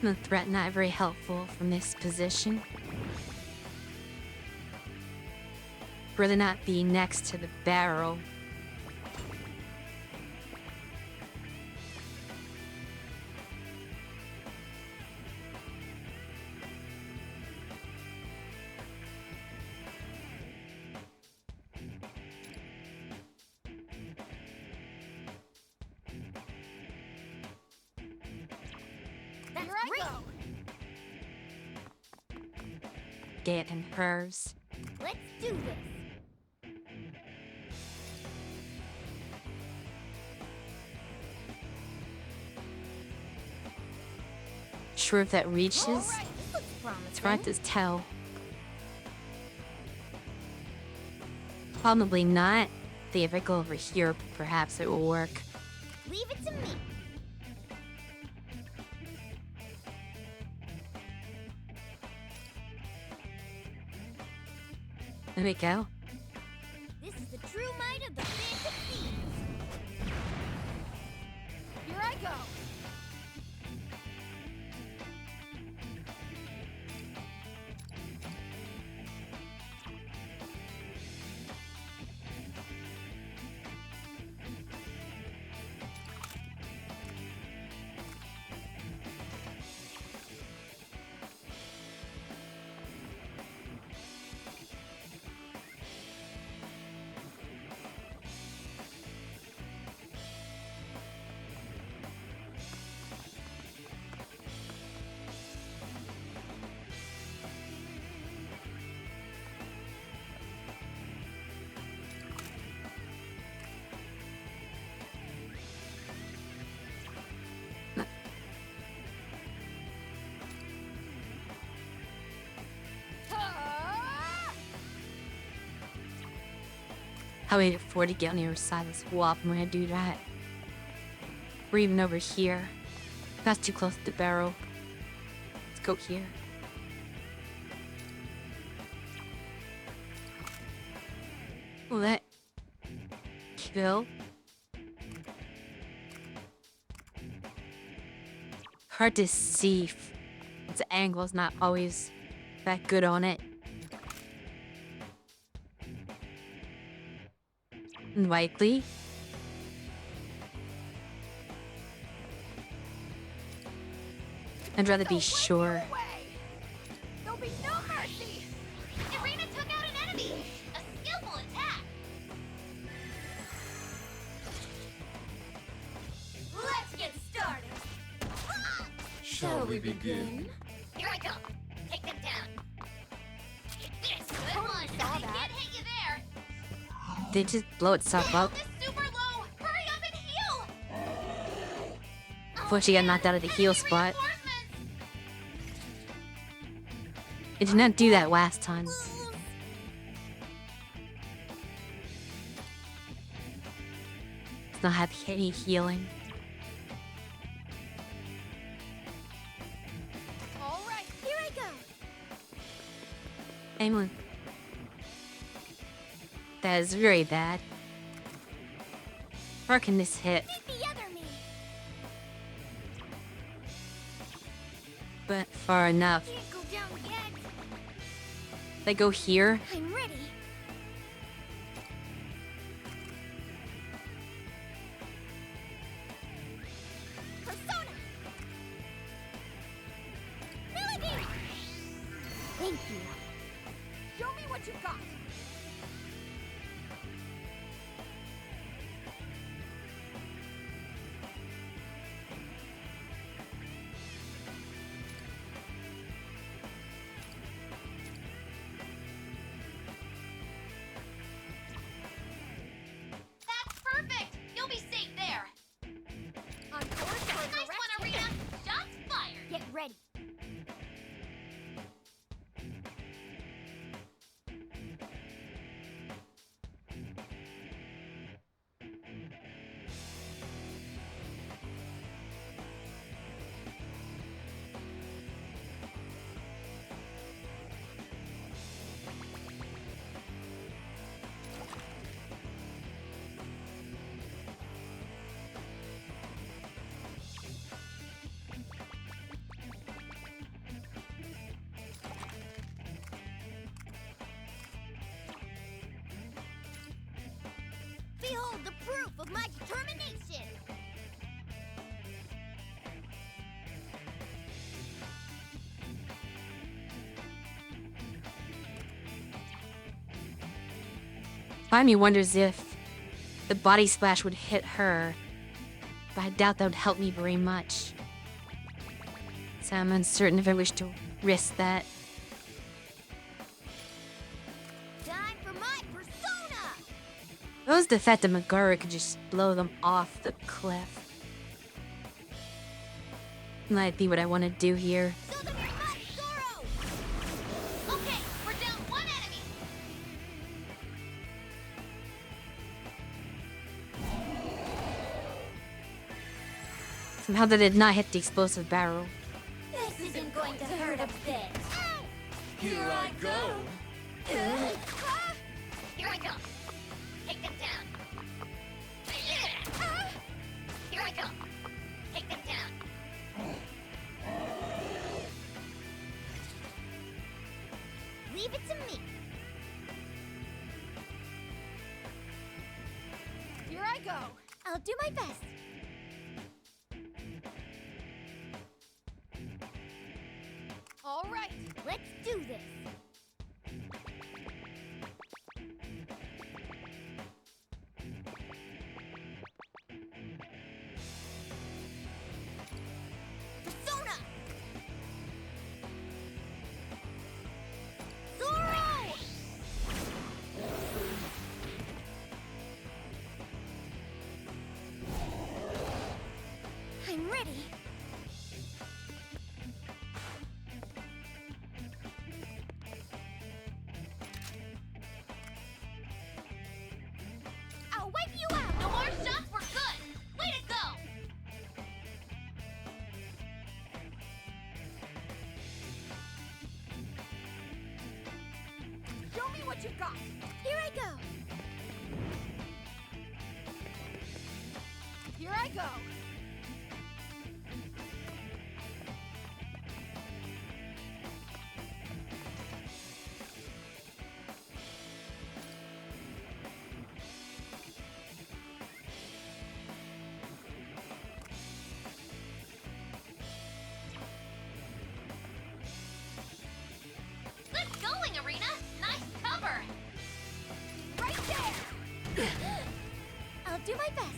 The threat not very helpful from this position. Rather not be next to the barrel. That's Here I great. go. Get in hers. Let's do this. Sure if that reaches. All right. This looks promising. It's hard to tell. Probably not. If I go over here, perhaps it will work. Leave it to me. There we go. This is the true might of the Phantom Thieves. Here I go. How we afford to get on the other side of this wall if I'm gonna do that. We're even over here. That's too close to the barrel. Let's go here. Will that kill? Hard to see. Its angle's not always that good on it. Likely. I'd rather be sure. There'll be no mercy! Irina took out an enemy! A skillful attack! Let's get started! Shall we begin? Here I come! Take them down! This good one! I can't hit you there! Did it just blow itself up? This super low! Hurry up and heal! Before she got knocked out of the heal spot. It did not do that last time. It's not have any healing. All right, here I go! Aimlin. That is very bad. Where can this hit? Meet the other me! But far enough. Can't go down yet! They go here. I'm ready! Persona! Lilim! Thank you. Show me what you got! That's perfect! You'll be safe there! On course for a nice one, Arena! Shots fired! Get ready! Behold the proof of my determination! Part of me wonders if the body splash would hit her, but I doubt that would help me very much. So I'm uncertain if I wish to risk that. Time for my persona! What was the fact that Megara could just blow them off the cliff? Might be what I want to do here. Show them your might, Zoro! Okay, we're down one enemy! Somehow that did not hit the explosive barrel. This isn't going to hurt a bit! Ow! Here I go! Here I come! Take them down! Here I come! Take them down! Leave it to me! Here I go! I'll do my best! All right, let's do this! Persona! Zoro! I'm ready. what you've got. Here I go. Here I go. Good going, Arena! Nice cover! Right there! I'll do my best.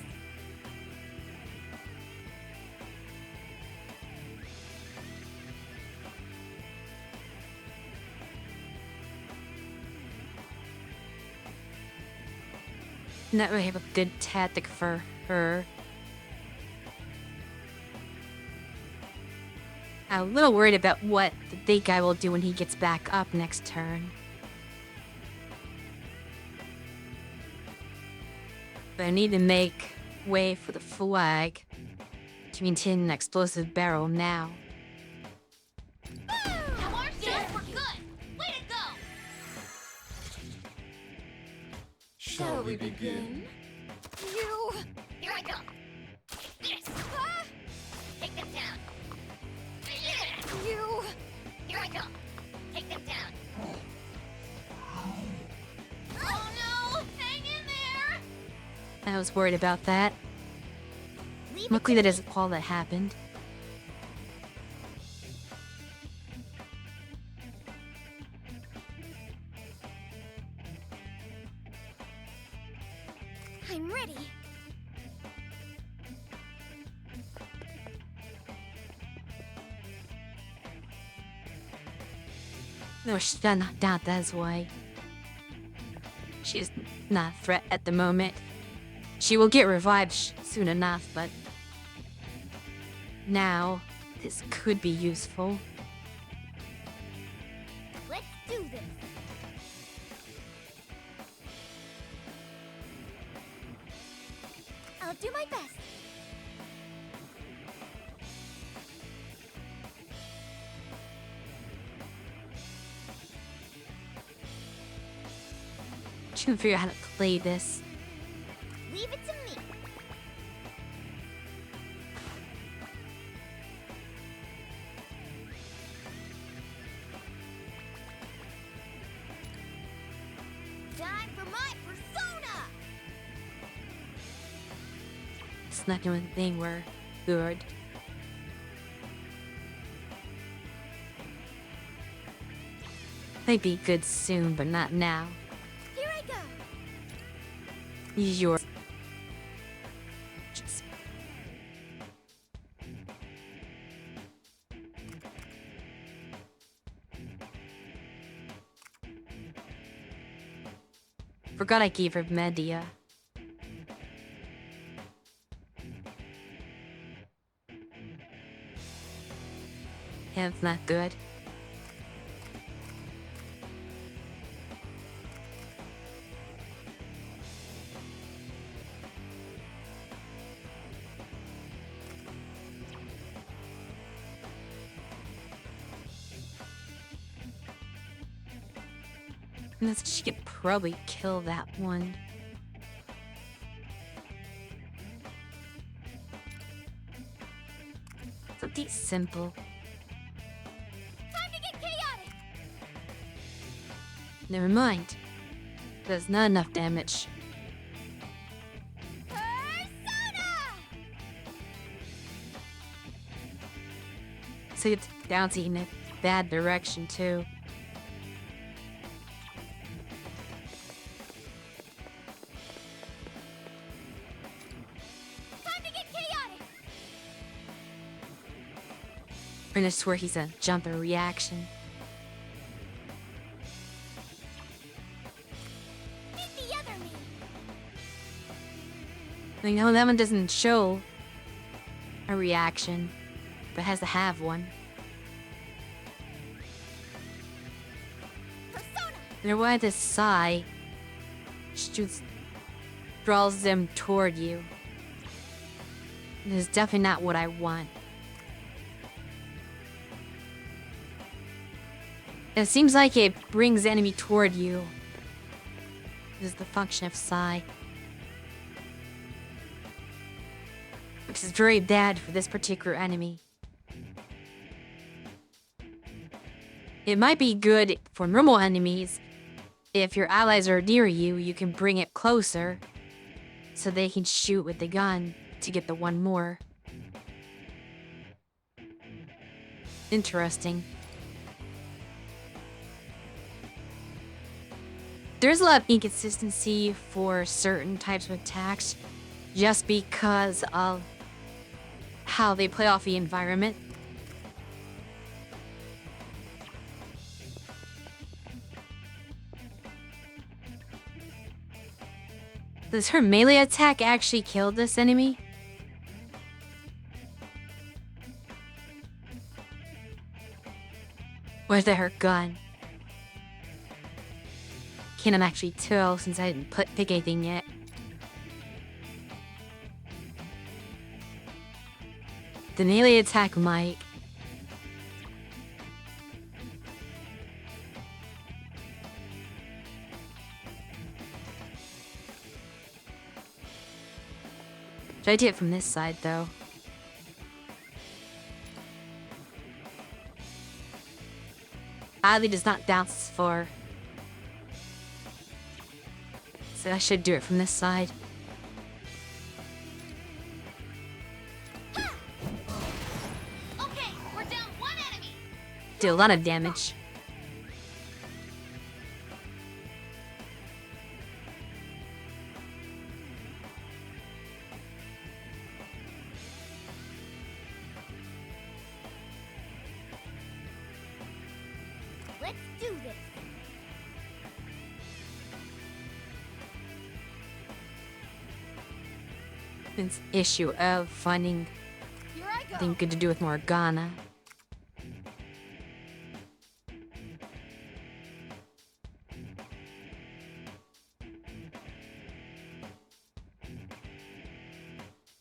Never have a good tactic for her. I'm a little worried about what the big guy will do when he gets back up next turn. But I need to make way for the flag to maintain an explosive barrel now. Now our shots were good! Way to go! Shall we begin? You... Here I go! This! Ah! Take them down! Yeah! You... Here I go! Take them down! Oh no! Hang in there! I was worried about that. Leave it Luckily to that isn't all that happened. I'm ready. No, she's not down that way. She's not a threat at the moment. She will get revived soon enough, but now this could be useful. Let's do this. I'll do my best. She can figure out how to play this. Leave it to me. Time for my persona! It's not doing anything we're good. They'd be good soon, but not now. Here I go. Use your... Just... Forgot I gave her media. Yeah, it's not good. She could probably kill that one. Something simple. Time to get chaotic! Never mind. There's not enough damage. Persona! So it's bouncing in a bad direction too. Time to get chaotic! And I swear he's a jumper reaction. Meet the other me! I know that one doesn't show a reaction, but has to have one. Persona! They're why this sigh shoots, draws them toward you. It is definitely not what I want. It seems like it brings the enemy toward you This is the function of psi. Which is very bad for this particular enemy. It might be good for normal enemies. If your allies are near you, you can bring it closer so they can shoot with the gun to get the one more. Interesting. There's a lot of inconsistency for certain types of attacks just because of how they play off the environment. Does her melee attack actually kill this enemy? Or is that her gun? Cannot actually tell since I didn't pick anything yet. The melee attack might. Should I do it from this side though? Adley does not bounce far. So I should do it from this side. Okay, we're down one enemy. Do a lot of damage. Let's do this. It's issue of finding Here I go. something good to do with Morgana.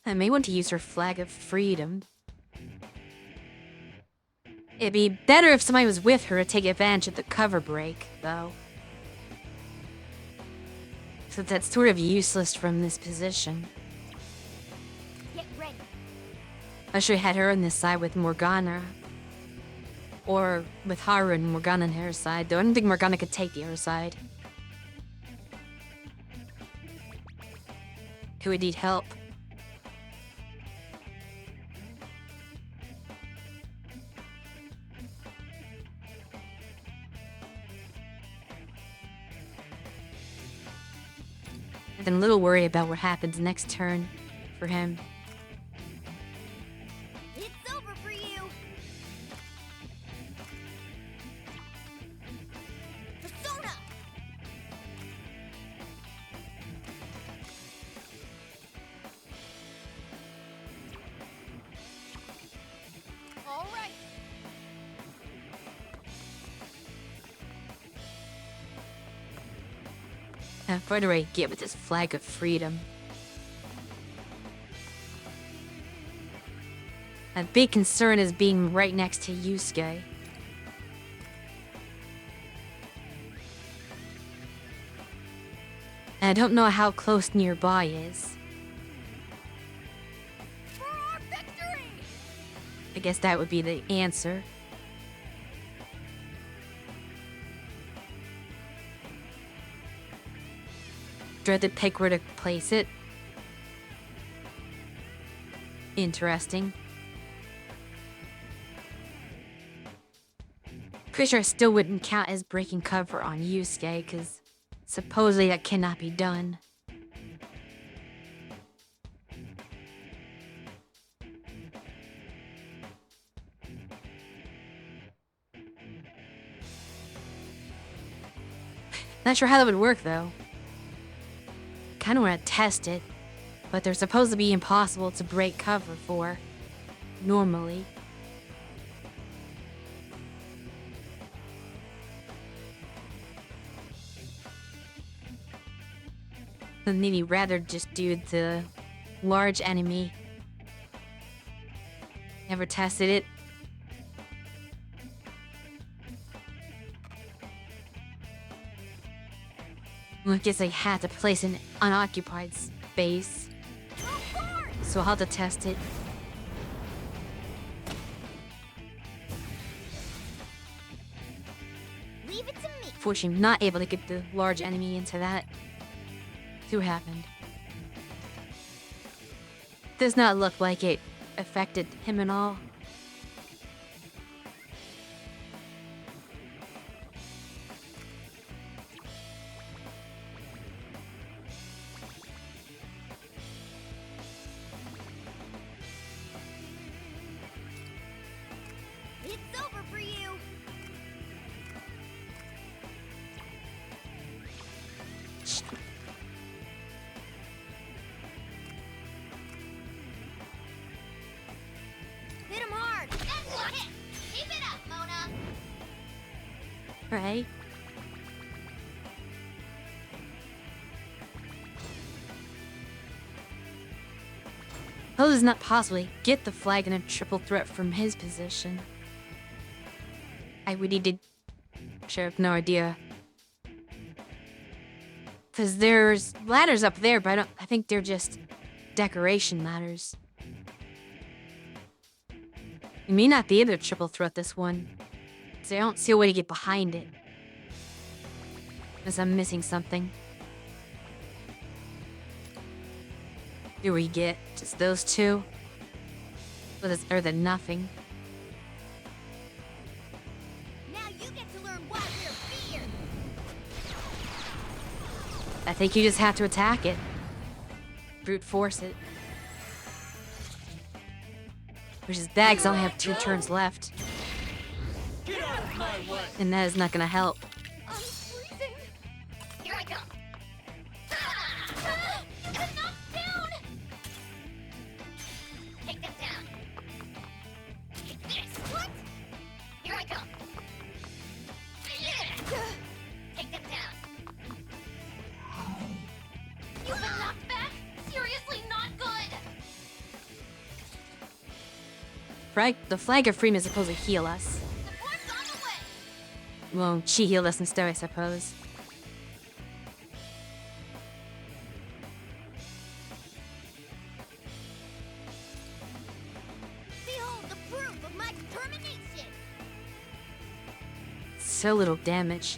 I may want to use her flag of freedom. It'd be better if somebody was with her to take advantage of the cover break, though. So that's sort of useless from this position. Get ready. I should have had her on this side with Morgana. Or with Haru and Morgana on her side, though I don't think Morgana could take the other side. Who would need help? I've been a little worried about what happens next turn for him. It's over for you. Persona. All right. How far do I get with this flag of freedom? A big concern is being right next to Yusuke. And I don't know how close nearby is. For our victory. I guess that would be the answer. Do I have to pick where to place it? Interesting. Pretty sure I still wouldn't count as breaking cover on Yusuke, because supposedly that cannot be done. Not sure how that would work though. Kinda wanna test it, but they're supposed to be impossible to break cover for, normally. Then maybe rather just do the large enemy. Never tested it. Well, I guess I had to place an unoccupied space. So I'll have to test it. Leave it to me. Fortunately, I'm not able to get the large enemy into that. See what happened. Does not look like it affected him at all. It's over for you. Hit him hard. That's one hit. Keep it up, Mona. Right? How does not possibly get the flag in a triple threat from his position? I would need to... Sure, have no idea. Because there's ladders up there, but I think they're just decoration ladders. You may not be able to triple threat this one. So I don't see a way to get behind it. Unless I'm missing something. Do we get just those two? Or the nothing? Now you get to learn why we're feared. I think you just have to attack it. Brute force it. Which is bad because I only have 2 turns left. And that is not gonna help. I'm freezing. Here I come. You got knocked down. Take them down. Take this. What? Here I come. Yeah. Take them down. You've been knocked back. Seriously, not good. The flag of freedom is supposed to heal us. Support's on the way. Well, she healed us instead, I suppose. Behold the proof of my determination. So little damage.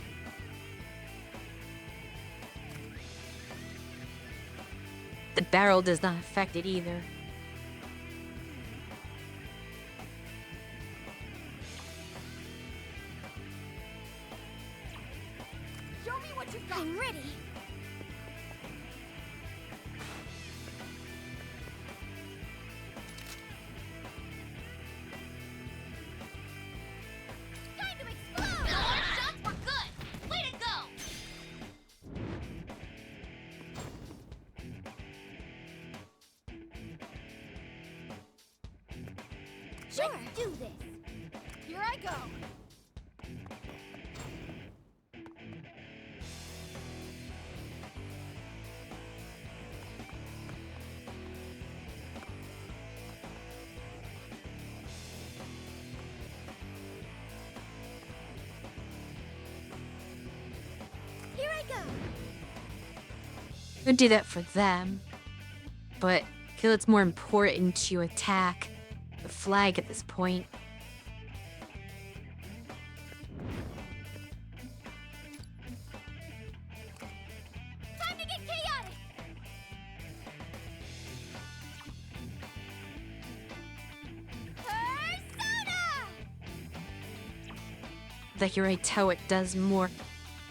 The barrel does not affect it either. Show me what you've got. I'm ready. Time to explode. Our shots were good. Way to go. Sure. Let's do this. Here I go. Here I go. Could do that for them. But I feel it's more important to attack the flag at this point. Time to get chaotic. Persona! Like you're right, how it does more.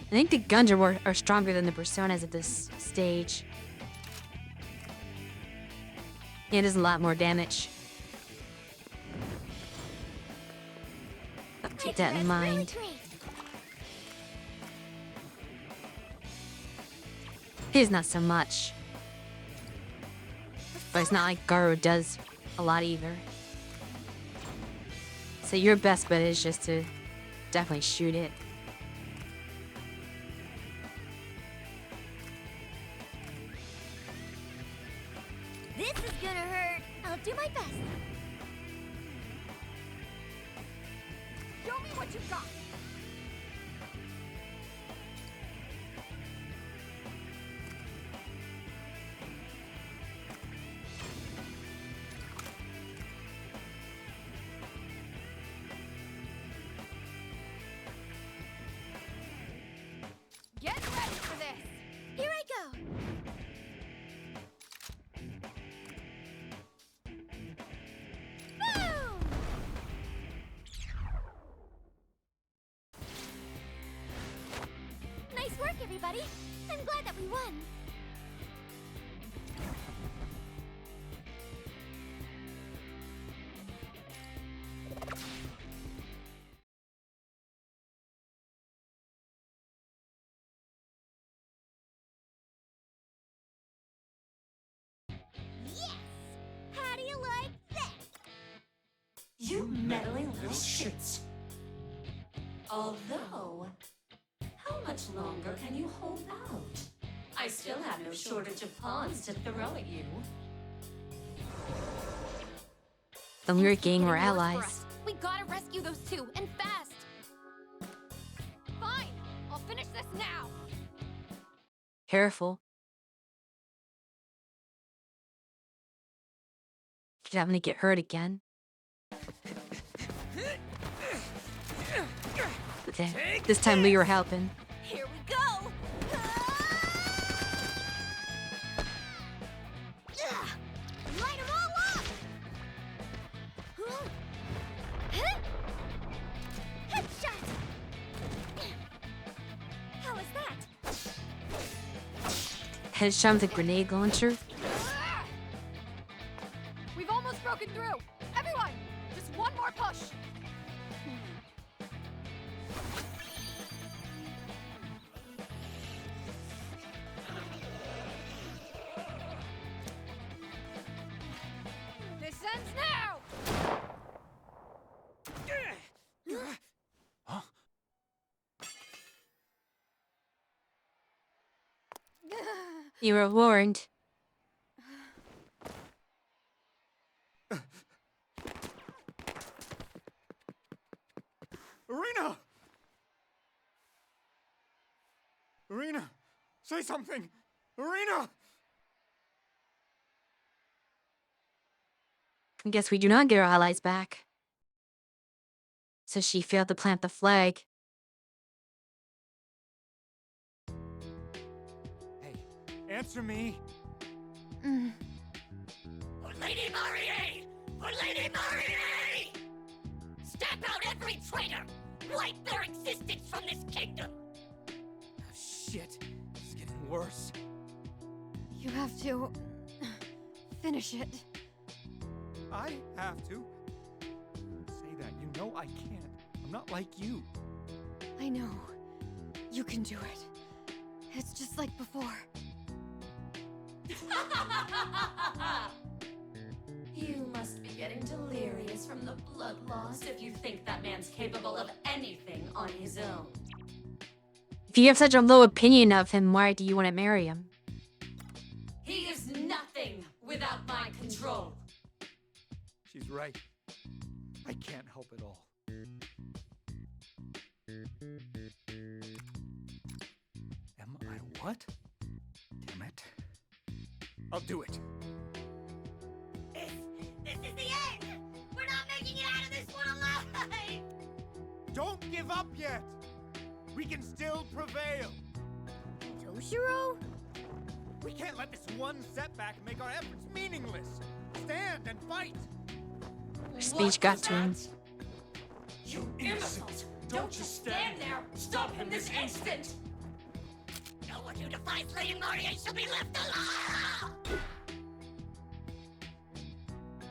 I think the guns are stronger than the personas at this stage. Yeah, it does a lot more damage. I'll keep that in mind. His not so much. But it's not like Garu does a lot either. So your best bet is just to definitely shoot it. This is gonna hurt. I'll do my best. Show me what you've got. everybody. I'm glad that we won. Yes! How do you like that? You meddling little shits. Although, how much longer can you hold out? I still have no shortage of pawns to throw at you. The Lyric Gang were Getting worse for allies. us. We gotta rescue those two, and fast! Fine! I'll finish this now! Careful. Could have me get hurt again. There. This time we were helping. Here we go! Light them all up! Headshot! How was that? Headshot with a grenade launcher. We've almost broken through! Everyone! Just one more push! This ends now! Huh? You were warned. Arena! Arena! Say something! Arena! I guess we do not get our allies back. So she failed to plant the flag. Hey, answer me! For Lady Marie! For Lady Marie! Stamp out every traitor! Wipe their existence from this kingdom! Oh, shit. This is getting worse. You have to... finish it. I have to. Say that. You know I can't. I'm not like you. I know. You can do it. It's just like before. You must be getting delirious from the blood loss if you think that man's capable of anything on his own. If you have such a low opinion of him, why do you want to marry him? He is nothing without my control. She's right. I can't help it all. Am I what? Damn it. I'll do it. This is the end! We're not making it out of this one alive! Don't give up yet! We can still prevail! Toshiro? We can't let this one setback make our efforts meaningless! Stand and fight! Her speech got to him. You imbeciles! Don't just stand there! Stop him this instant! No one who defies Lady Marie shall be left alive!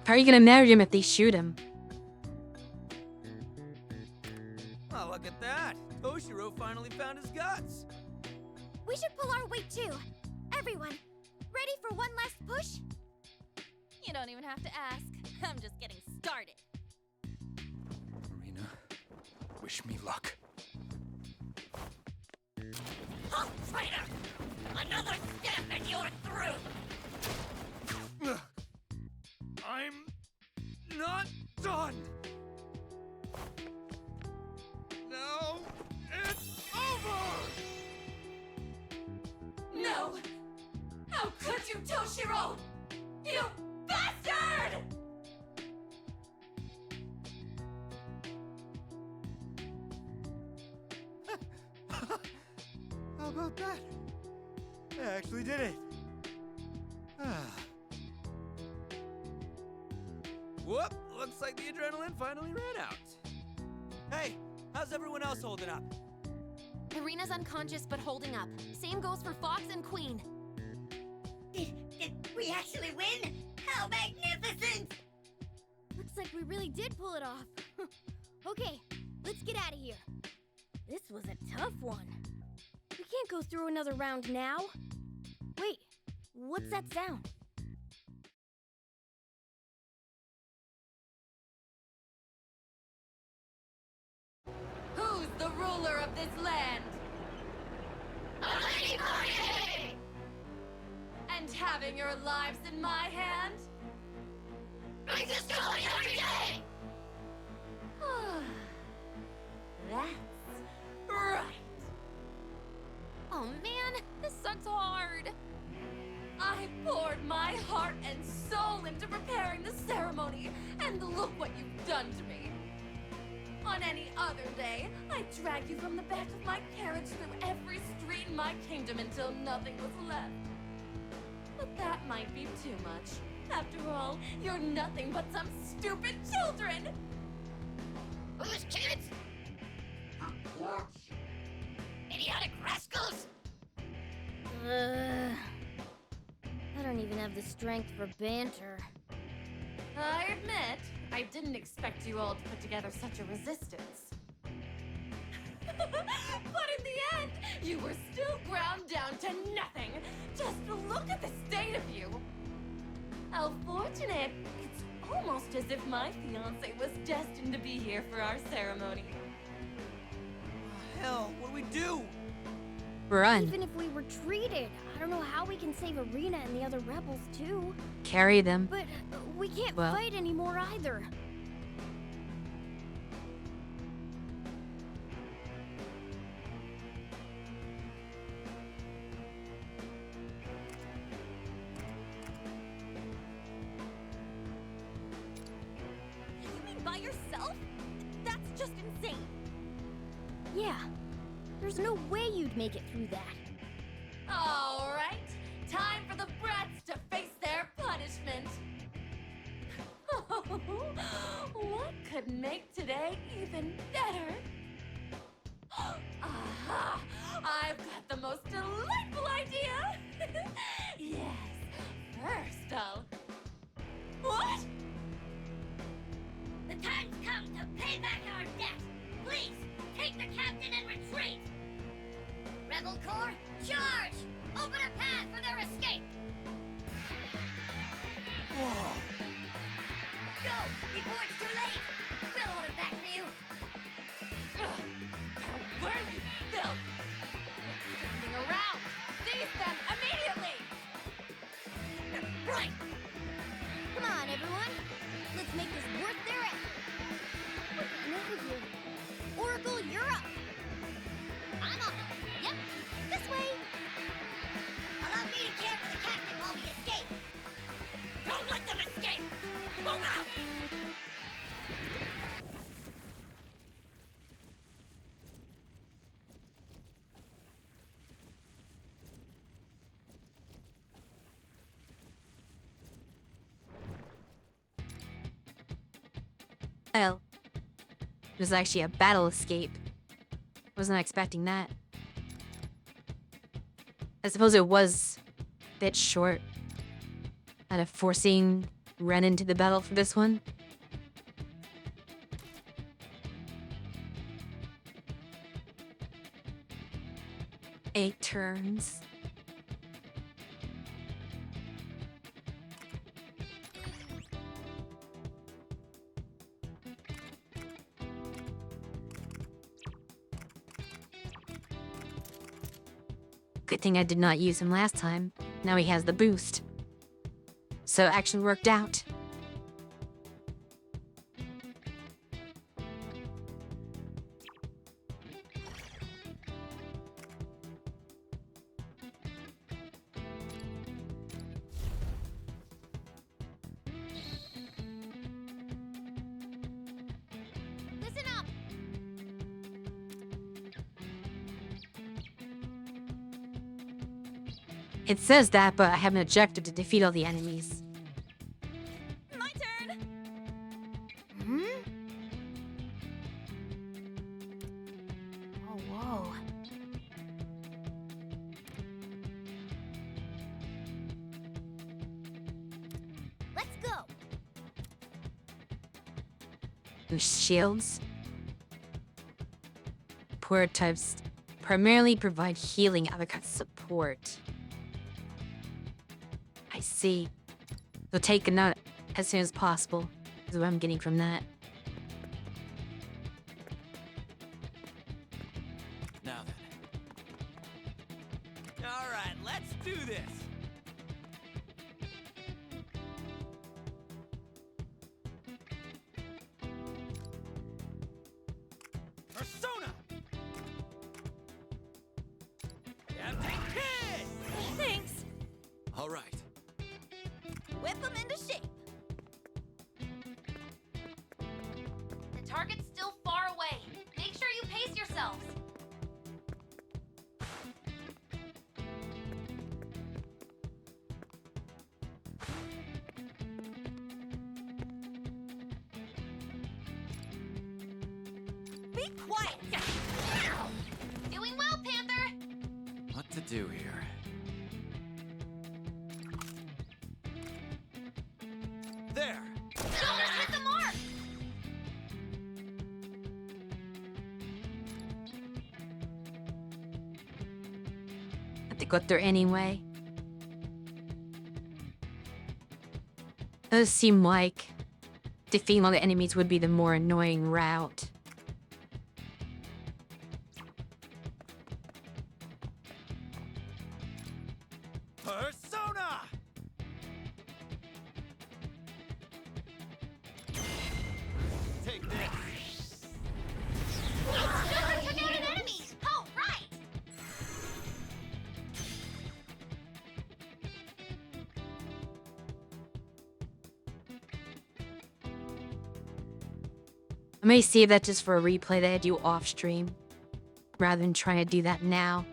How are you gonna marry him if they shoot him? Oh, look at that. Toshiro finally found his guts. We should pull our weight too. Everyone, ready for one last push? You don't even have to ask. I'm just getting started. Marina, wish me luck. Oh, traitor! Another step and you're through! I'm not done! Now it's over! No! How could you, Toshiro? You bastard! How about that? I actually did it. Whoop! Looks like the adrenaline finally ran out. Hey, how's everyone else holding up? Irina's unconscious but holding up. Same goes for Fox and Queen. Did we actually win? How magnificent! Looks like we really did pull it off. Okay, let's get out of here. This was a tough one. We can't go through another round now. Wait, what's that sound? Who's the ruler of this land? Lady Marie! And having your lives in my hand? I just call it every day! That's right. Oh man, this sucks hard. I poured my heart and soul into preparing the ceremony, and look what you've done to me. On any other day, I'd drag you from the back of my carriage through every street in my kingdom until nothing was left. But that might be too much. After all, you're nothing but some stupid children! Who's kids? Idiotic rascals! I don't even have the strength for banter. I admit, I didn't expect you all to put together such a resistance. But in the end, you were still ground down to nothing. Just look at the state of you. How fortunate. It's almost as if my fiancé was destined to be here for our ceremony. Hell, what do we do? Run. Even if we retreated, I don't know how we can save Irina and the other rebels too. Carry them. But we can't Well- fight anymore either. You mean by yourself? That's just insane. Yeah, there's no way you'd make it through that. All right, time for the brats to face their punishment. What could make today even better? Aha! I've got the most delightful idea! Yes, first I'll... What? The time's come to pay back our debt! Please, take the captain and retreat! Rebel Corps, charge! Open a path for their escape! Whoa. Go, before it's too late! We'll hold it back for you! Where are you, Phil? Turning around! Seize them immediately! Right! Come on, everyone. Let's make this worth their effort. Now you. Oracle, you're up. I'm up! Yep, this way. Allow me to care for the captain while we escape! Don't let them escape! Move out! Well, it was actually a battle escape. Wasn't expecting that. I suppose it was a bit short. Out of forcing Ren into the battle for this one. Eight turns. Good thing I did not use him last time. Now he has the boost. So it actually worked out. Listen up. It says that, but I have an objective to defeat all the enemies. My turn. Hmm? Oh, whoa. and shields. Poor types primarily provide healing uppercut support. I see. So take a nut as soon as possible, is what I'm getting from that. Now then. Alright, let's do this! Persona! Captain Kid! Thanks. Alright. Whip them into shape. The target's still far away. Make sure you pace yourselves. Be quiet. Doing well, Panther. What to do here? There! Shoulders hit the mark. But they got there anyway. Does seem like defeating all the enemies would be the more annoying route. Persona! Take this! Shoulders took out an enemy. Oh, right. I may save that just for a replay that I do off stream, rather than trying to do that now.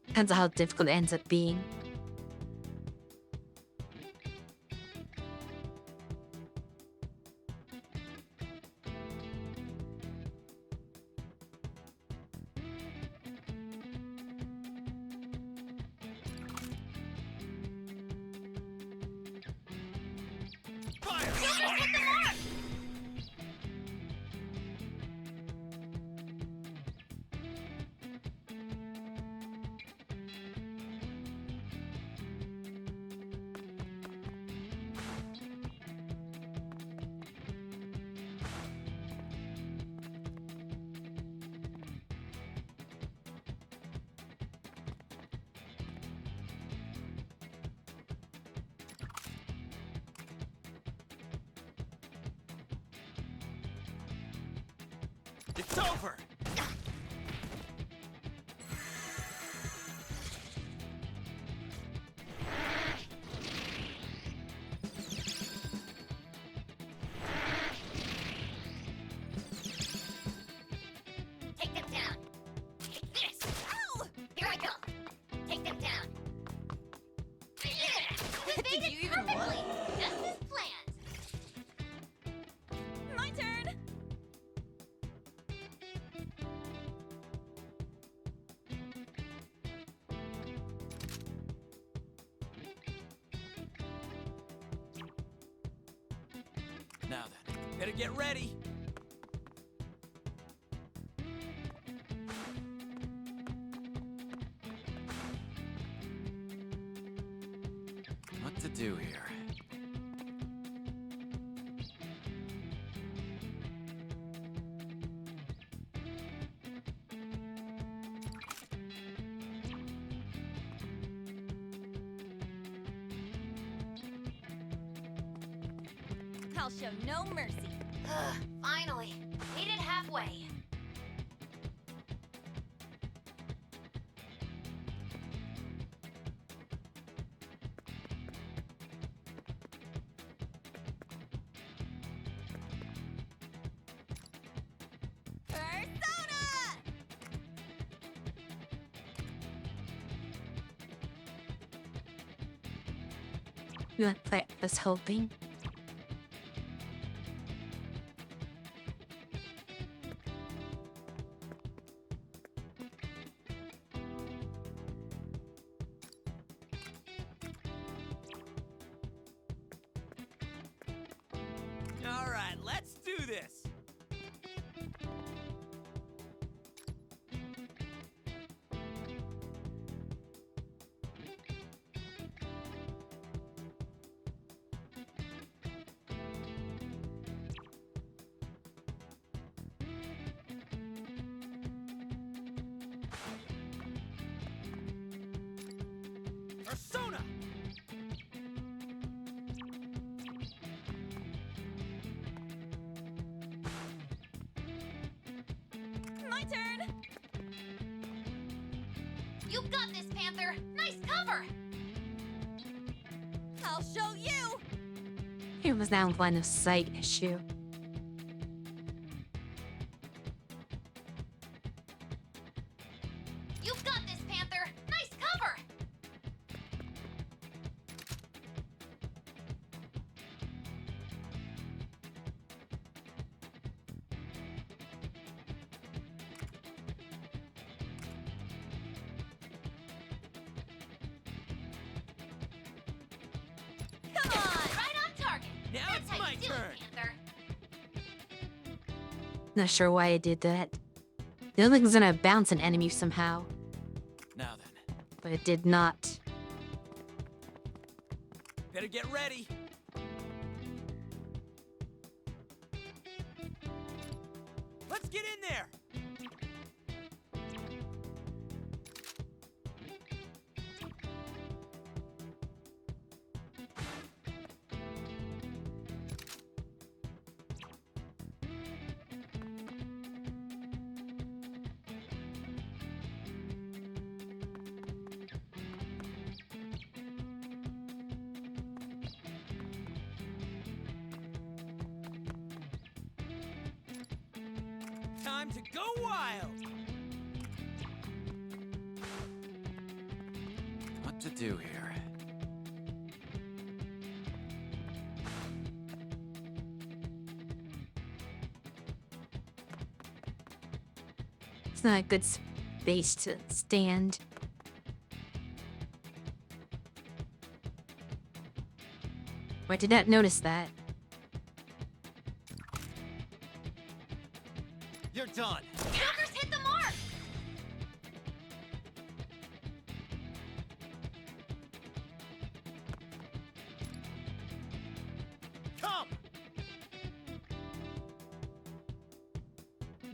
Depends on how difficult it ends up being. Fire! Shoulders hit the mark. It's over! Take them down. Take this. Ow! Here I go. Take them down. Yeah! We made Did it you even look? perfectly. Just as planned. My turn. Now then, better get ready! What to do here? I'll show no mercy. Finally. Made it halfway. Persona! You want to play us hoping? right, let's do this. Persona! My turn! You got this, Panther! Nice cover! I'll show you! It was now line of sight issue. You got this, Panther! Nice cover! Come on! Right on target! Now That's it's how my you do turn. it, Panther! Not sure why I did that. The other thing's gonna bounce an enemy somehow, Now then, but it did not. better get ready. Let's get in there. Time to go wild. What to do here? It's not a good space to stand. I did not notice that. You're done. Joker's hit the mark! Come.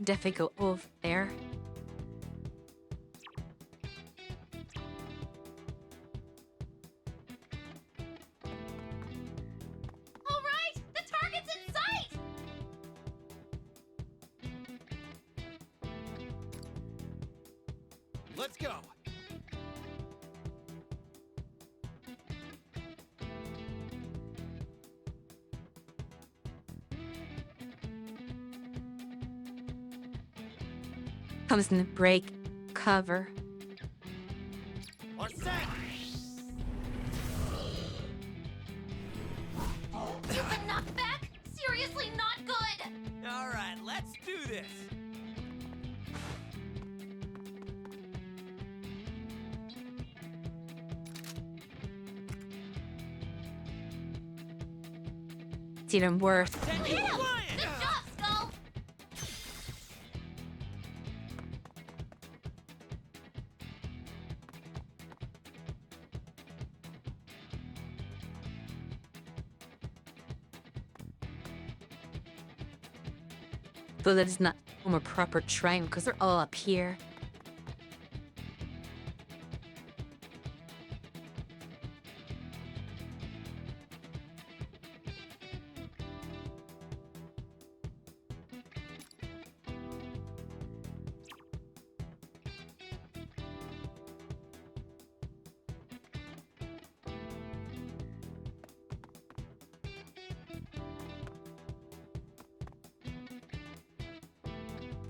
Difficult over there. All right! The target's in sight! Let's go. Comes in the break, cover. Or set. You've been knocked back? Seriously not good! All right, let's do this. It's even worse. Send you Hit him! flying. Good job, Skull! Though that is not a proper triangle because they're all up here.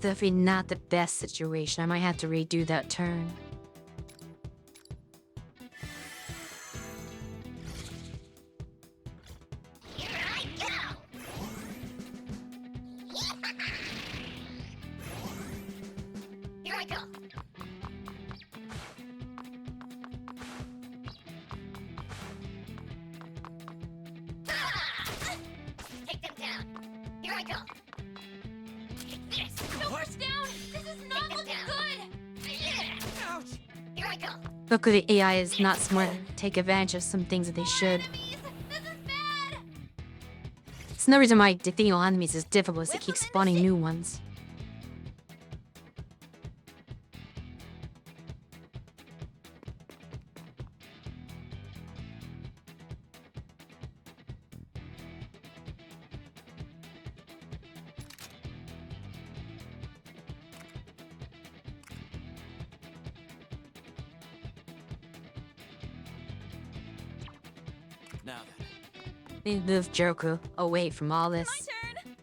Definitely not the best situation. I might have to redo that turn. Here I go! Here I go! Ah! Take them down! Here Here I come. Take this. Silver's down! This is not Take looking it good! Yeah. Ouch! Here I come. Luckily, the AI is not smart to take advantage of some things that they should. Enemies! This is bad! It's no reason why defeating all enemies is difficult, as they keep spawning new ones. Now then. They move Jericho away from all this. Turn!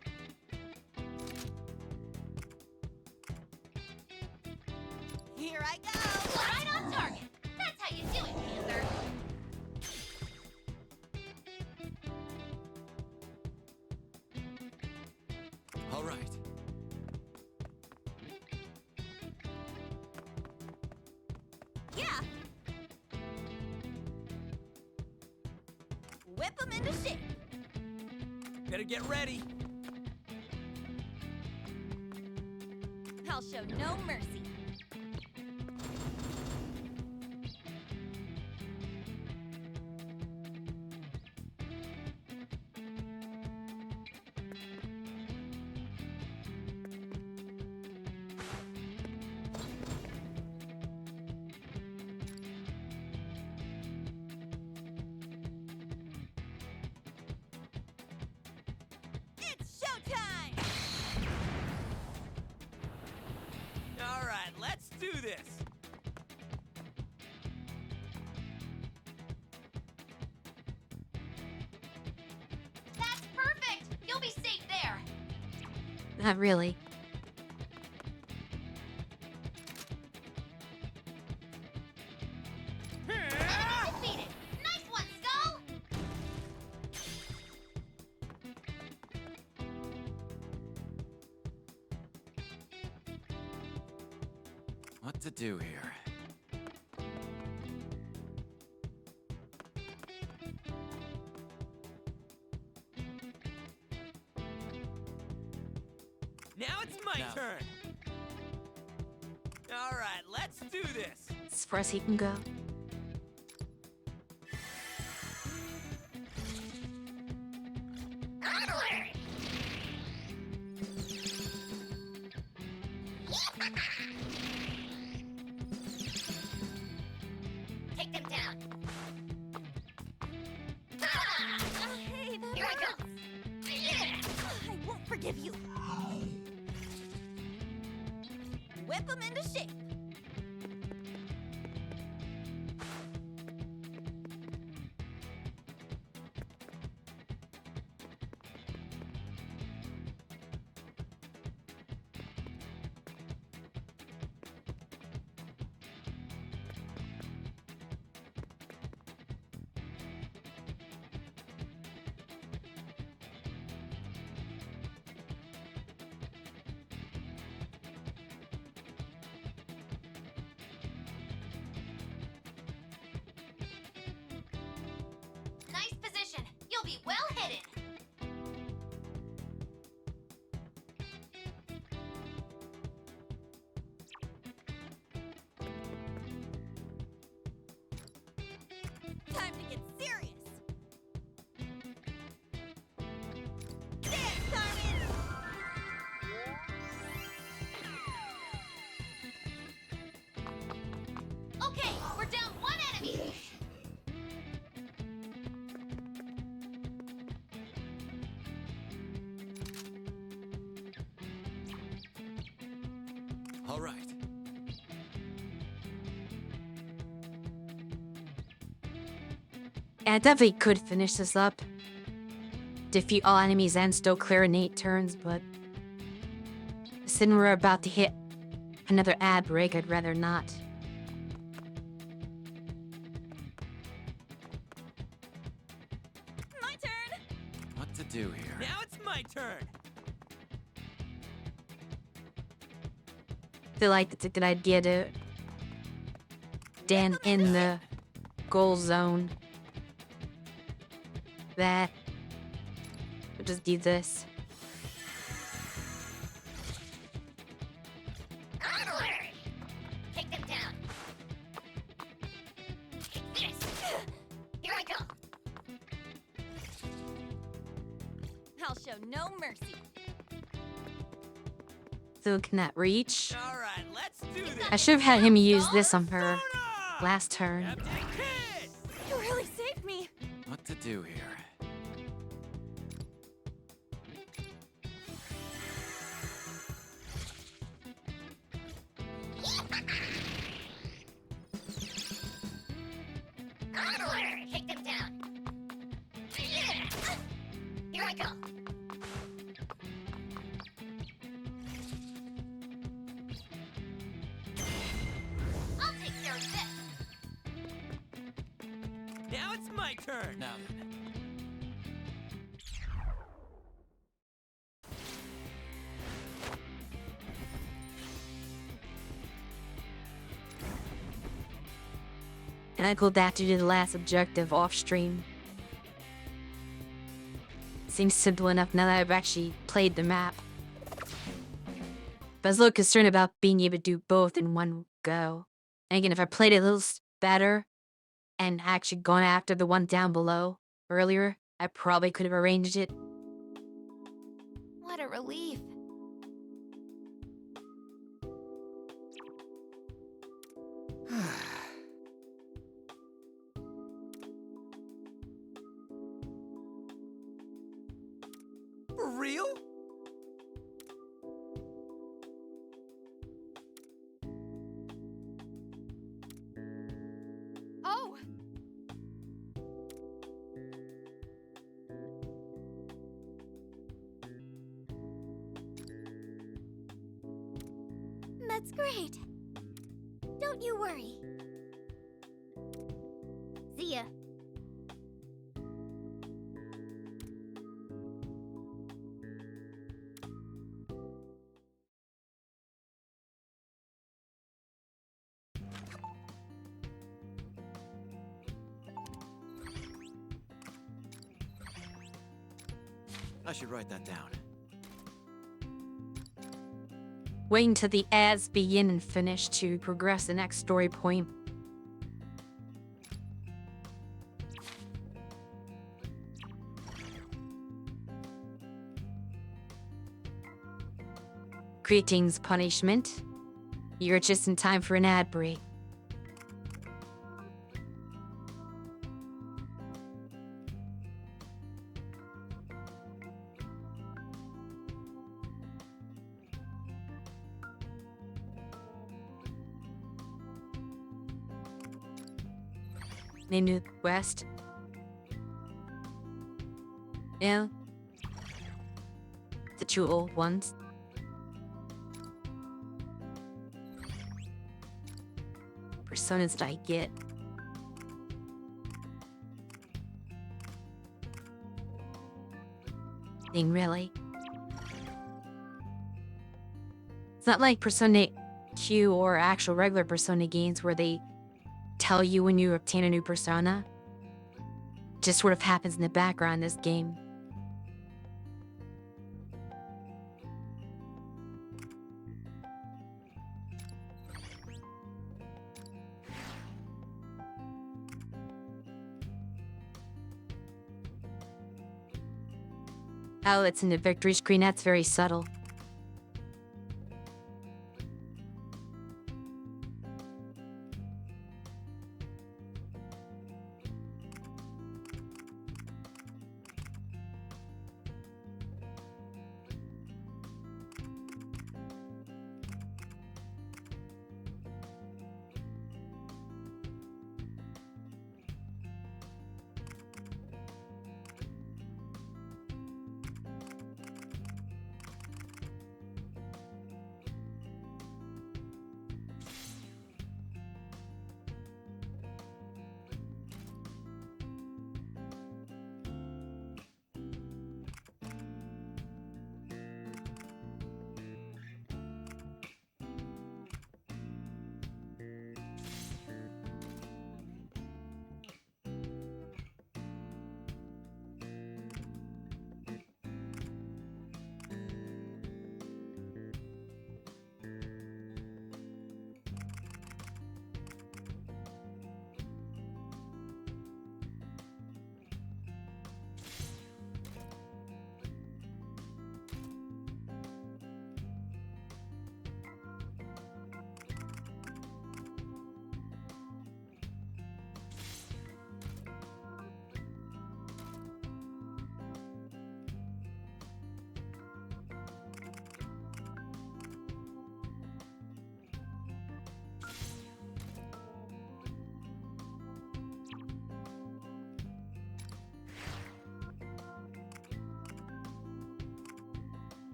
Here I go! Right on target! That's how you do it, Panther! All right. Yeah! Whip them into shape! Better get ready. I'll show no mercy. It's showtime! All right, let's do this. That's perfect! You'll be safe there! Not really. Defeated! Nice one, Skull! What to do here? Now it's my turn. All right, let's do this. As far as he can go. Onward! Take them down. Ah! Hey, that Here I hurts. come. Yeah. I won't forgive you. Whip them into shape. Nice position. You'll be well hidden. Time to get serious. Dance, Simon! Okay, we're down one enemy. All right. And I definitely could finish this up. Defeat all enemies and still clear in 8 turns, but since we're about to hit another ad break, I'd rather not. My turn. What to do here? Now it's my turn. I feel like it's a good idea to stand in the goal zone. That. We'll just do this. I'll show no mercy. Still cannot reach. Alright, let's do this! I should have had him use this on her Persona! last turn. Captain Kid! You really saved me. What to do here? On order! Take them down! Yeah! Here I go! I'll take care of this! Now it's my turn! Now then. And I go back to do the last objective off stream. Seems simple enough now that I've actually played the map. But I was a little concerned about being able to do both in one go. And again, if I played it a little better and actually gone after the one down below earlier, I probably could have arranged it. What a relief. For real? Oh! That's great. Don't you worry. See ya. I should write that down. Wait until the ads begin and finish to progress the next story point. Greetings, punishment. You're just in time for an ad break. Name New West. Yeah. The two old ones. Personas that I get. Thing really. It's not like Persona Q or actual regular Persona games where they tell you when you obtain a new persona. It just sort of happens in the background in this game. Oh, it's in the victory screen. That's very subtle.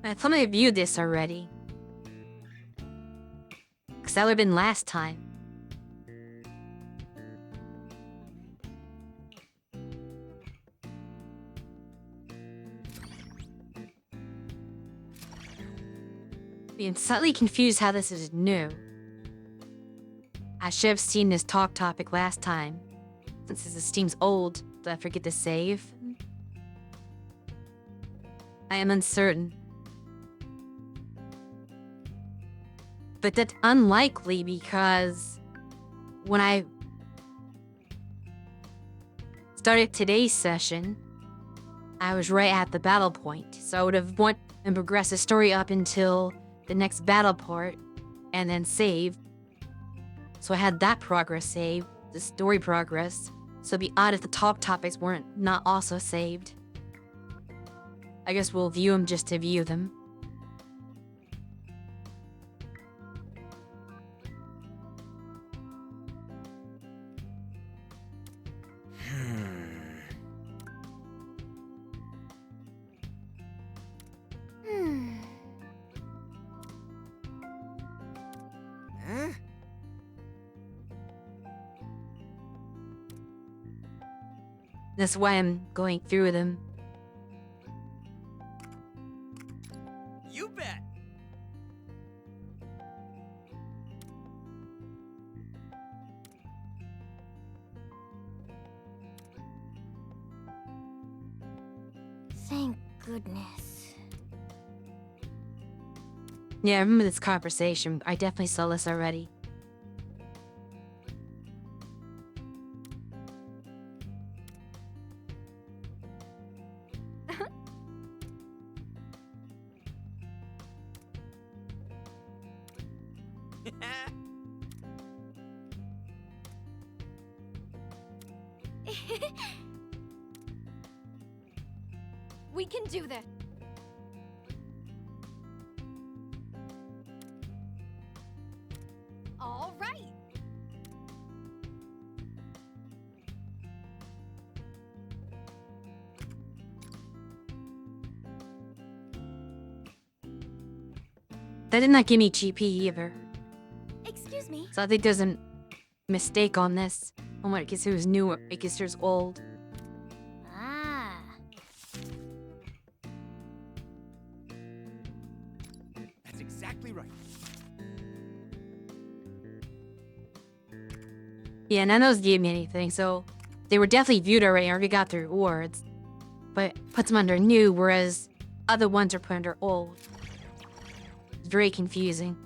I thought I viewed this already. Because that would have been last time. Being slightly confused how this is new. I should have seen this talk topic last time. Since this seems old, did I forget to save? I am uncertain. But that's unlikely because when I started today's session, I was right at the battle point. So I would have went and progressed the story up until the next battle part and then save. So I had that progress saved, the story progress. So it'd be odd if the talk topics weren't not also saved. I guess we'll view them just to view them. Huh? That's why I'm going through them. You bet. Thank goodness. Yeah, I remember this conversation. I definitely saw this already. We can do this. All right. That did not give me GP either. Excuse me. So I think there's a mistake on this. On what it gets who's new, it gets who's old. Ah. That's exactly right. Yeah, none of those gave me anything, so they were definitely viewed already. I already got the rewards. But puts them under new, whereas other ones are put under old. It's very confusing.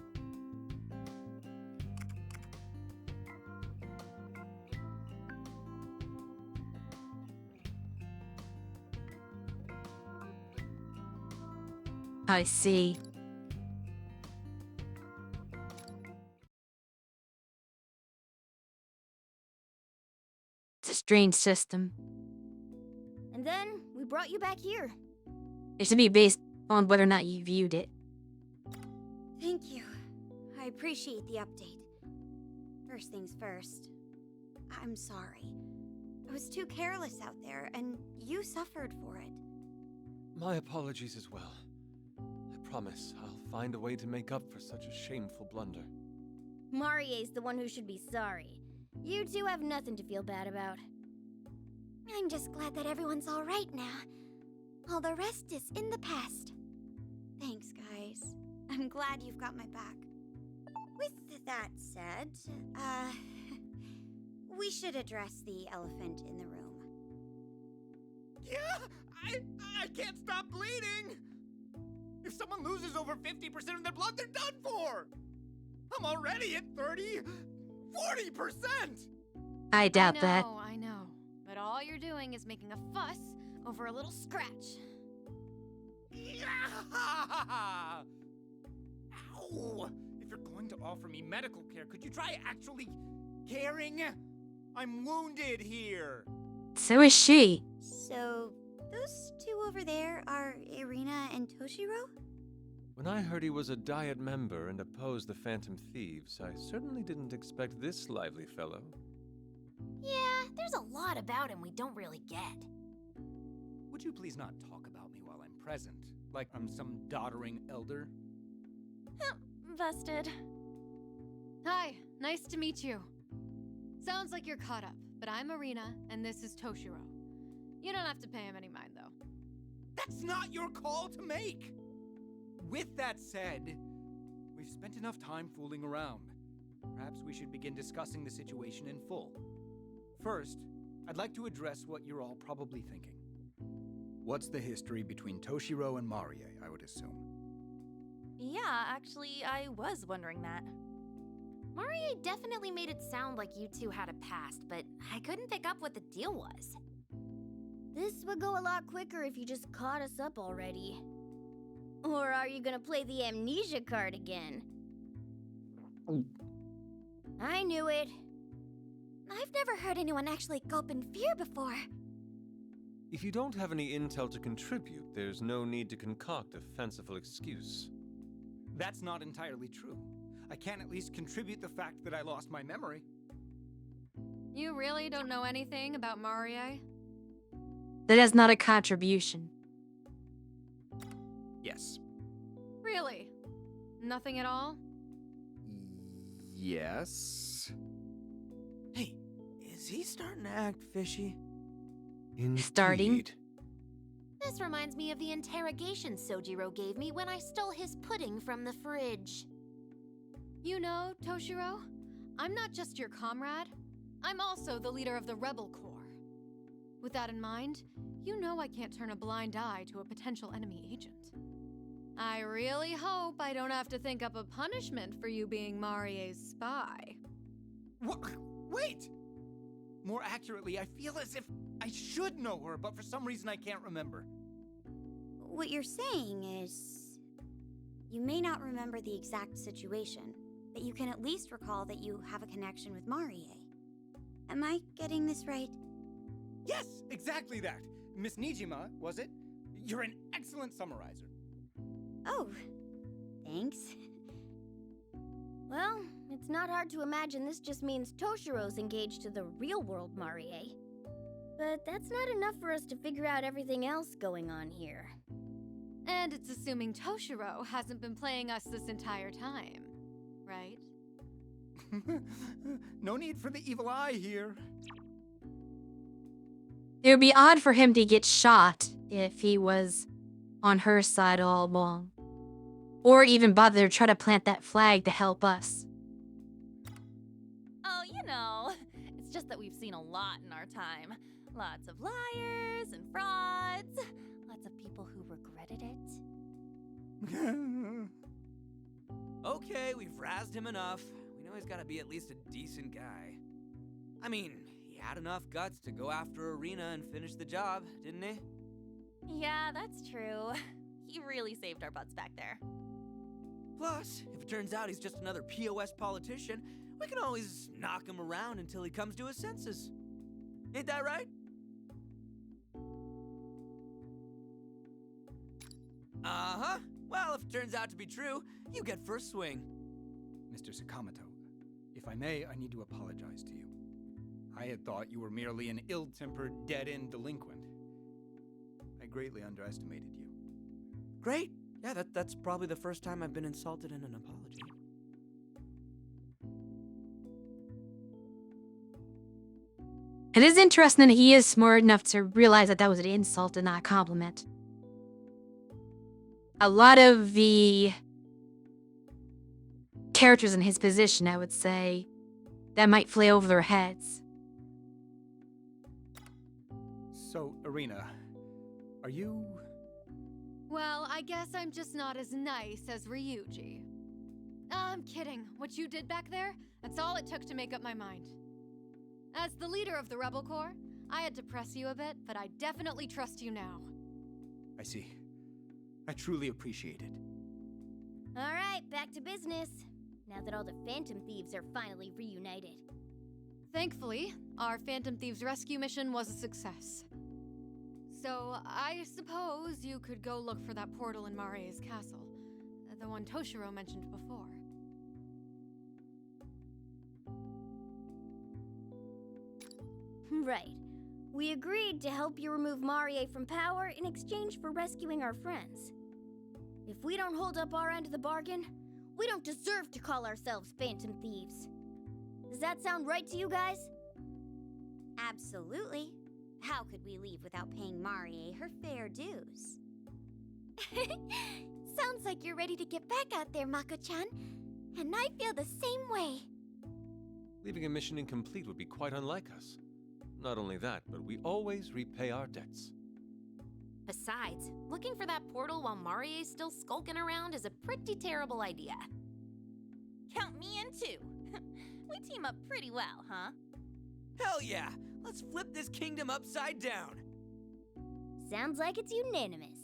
I see. It's a strange system. And then we brought you back here. It should be based on whether or not you viewed it. Thank you. I appreciate the update. First things first. I'm sorry. I was too careless out there, and you suffered for it. My apologies as well. I promise I'll find a way to make up for such a shameful blunder. Marie's the one who should be sorry. You two have nothing to feel bad about. I'm just glad that everyone's all right now. All the rest is in the past. Thanks, guys. I'm glad you've got my back. With that said, we should address the elephant in the room. Yeah, I can't stop bleeding. If someone loses over 50% of their blood, they're done for. I'm already at 30, 40%. I doubt that. I know. But all you're doing is making a fuss over a little scratch. Yeah! Ow! If you're going to offer me medical care, could you try actually caring? I'm wounded here. So is she. So, those two over there are Irina and Toshiro? When I heard he was a Diet member and opposed the Phantom Thieves, I certainly didn't expect this lively fellow. Yeah, there's a lot about him we don't really get. Would Could you please not talk about me while I'm present, like I'm some doddering elder? Busted. Hi, nice to meet you. Sounds like you're caught up, but I'm Arena, and this is Toshiro. You don't have to pay him any mind, though. That's not your call to make! With that said, we've spent enough time fooling around. Perhaps we should begin discussing the situation in full. First, I'd like to address what you're all probably thinking. What's the history between Toshiro and Marie, I would assume? Yeah, actually, I was wondering that. Marie definitely made it sound like you two had a past, but I couldn't pick up what the deal was. This would go a lot quicker if you just caught us up already. Or are you gonna play the amnesia card again? I knew it. I've never heard anyone actually gulp in fear before. If you don't have any intel to contribute, there's no need to concoct a fanciful excuse. That's not entirely true. I can at least contribute the fact that I lost my memory. You really don't know anything about Marie? That is not a contribution. Yes. Really? Nothing at all? Yes. Hey, is he starting to act fishy? Starting? Indeed. This reminds me of the interrogation Sojiro gave me when I stole his pudding from the fridge. You know, Toshiro, I'm not just your comrade. I'm also the leader of the Rebel Corps. With that in mind, you know I can't turn a blind eye to a potential enemy agent. I really hope I don't have to think up a punishment for you being Marie's spy. What? Wait! More accurately, I feel as if I should know her, but for some reason I can't remember. What you're saying is, you may not remember the exact situation, but you can at least recall that you have a connection with Marie. Am I getting this right? Yes, exactly that. Miss Nijima, was it? You're an excellent summarizer. Oh, thanks. Well, it's not hard to imagine this just means Toshiro's engaged to the real-world Marie. But that's not enough for us to figure out everything else going on here. And it's assuming Toshiro hasn't been playing us this entire time, right? No need for the evil eye here. It would be odd for him to get shot if he was on her side all along. Or even bother to try to plant that flag to help us. Oh, you know, it's just that we've seen a lot in our time. Lots of liars and frauds. Lots of people who regretted it. Okay, we've razzed him enough. We know he's gotta be at least a decent guy. I mean, he had enough guts to go after Arena and finish the job, didn't he? Yeah, that's true. He really saved our butts back there. Plus, if it turns out he's just another POS politician, we can always knock him around until he comes to his senses. Ain't that right? Uh-huh. Well, if it turns out to be true, you get first swing. Mr. Sakamoto, if I may, I need to apologize to you. I had thought you were merely an ill-tempered, dead-end delinquent. I greatly underestimated you. Great. Yeah, that's probably the first time I've been insulted in an apology. It is interesting that he is smart enough to realize that that was an insult and not a compliment. A lot of the characters in his position, I would say, that might fly over their heads. So, Arena, are you... Well, I guess I'm just not as nice as Ryuji. I'm kidding. What you did back there, that's all it took to make up my mind. As the leader of the Rebel Corps, I had to press you a bit, but I definitely trust you now. I see. I truly appreciate it. All right, back to business. Now that all the Phantom Thieves are finally reunited. Thankfully, our Phantom Thieves rescue mission was a success. So, I suppose you could go look for that portal in Marie's castle. The one Toshiro mentioned before. Right. We agreed to help you remove Marie from power in exchange for rescuing our friends. If we don't hold up our end of the bargain, we don't deserve to call ourselves Phantom Thieves. Does that sound right to you guys? Absolutely. How could we leave without paying Marie her fair dues? Sounds like you're ready to get back out there, Mako-chan. And I feel the same way. Leaving a mission incomplete would be quite unlike us. Not only that, but we always repay our debts. Besides, looking for that portal while Marie's still skulking around is a pretty terrible idea. Count me in too. We team up pretty well, huh? Hell yeah! Let's flip this kingdom upside down! Sounds like it's unanimous.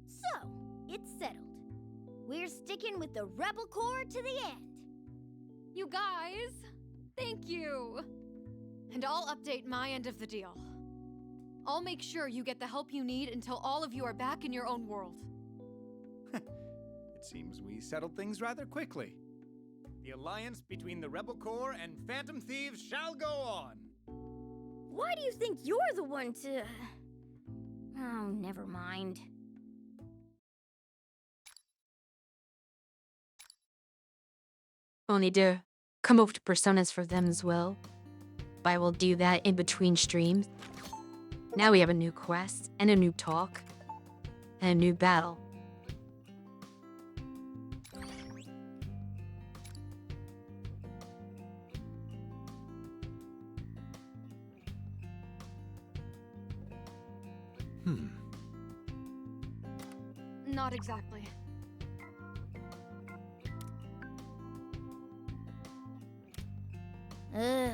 So, it's settled. We're sticking with the Rebel Corps to the end. You guys, thank you. And I'll update my end of the deal. I'll make sure you get the help you need until all of you are back in your own world. It seems we settled things rather quickly. The alliance between the Rebel Corps and Phantom Thieves shall go on. Why do you think you're the one to... Oh, never mind. Only to come over to Personas for them as well. But I will do that in between streams. Now we have a new quest, and a new talk, and a new battle. Not exactly. Ugh.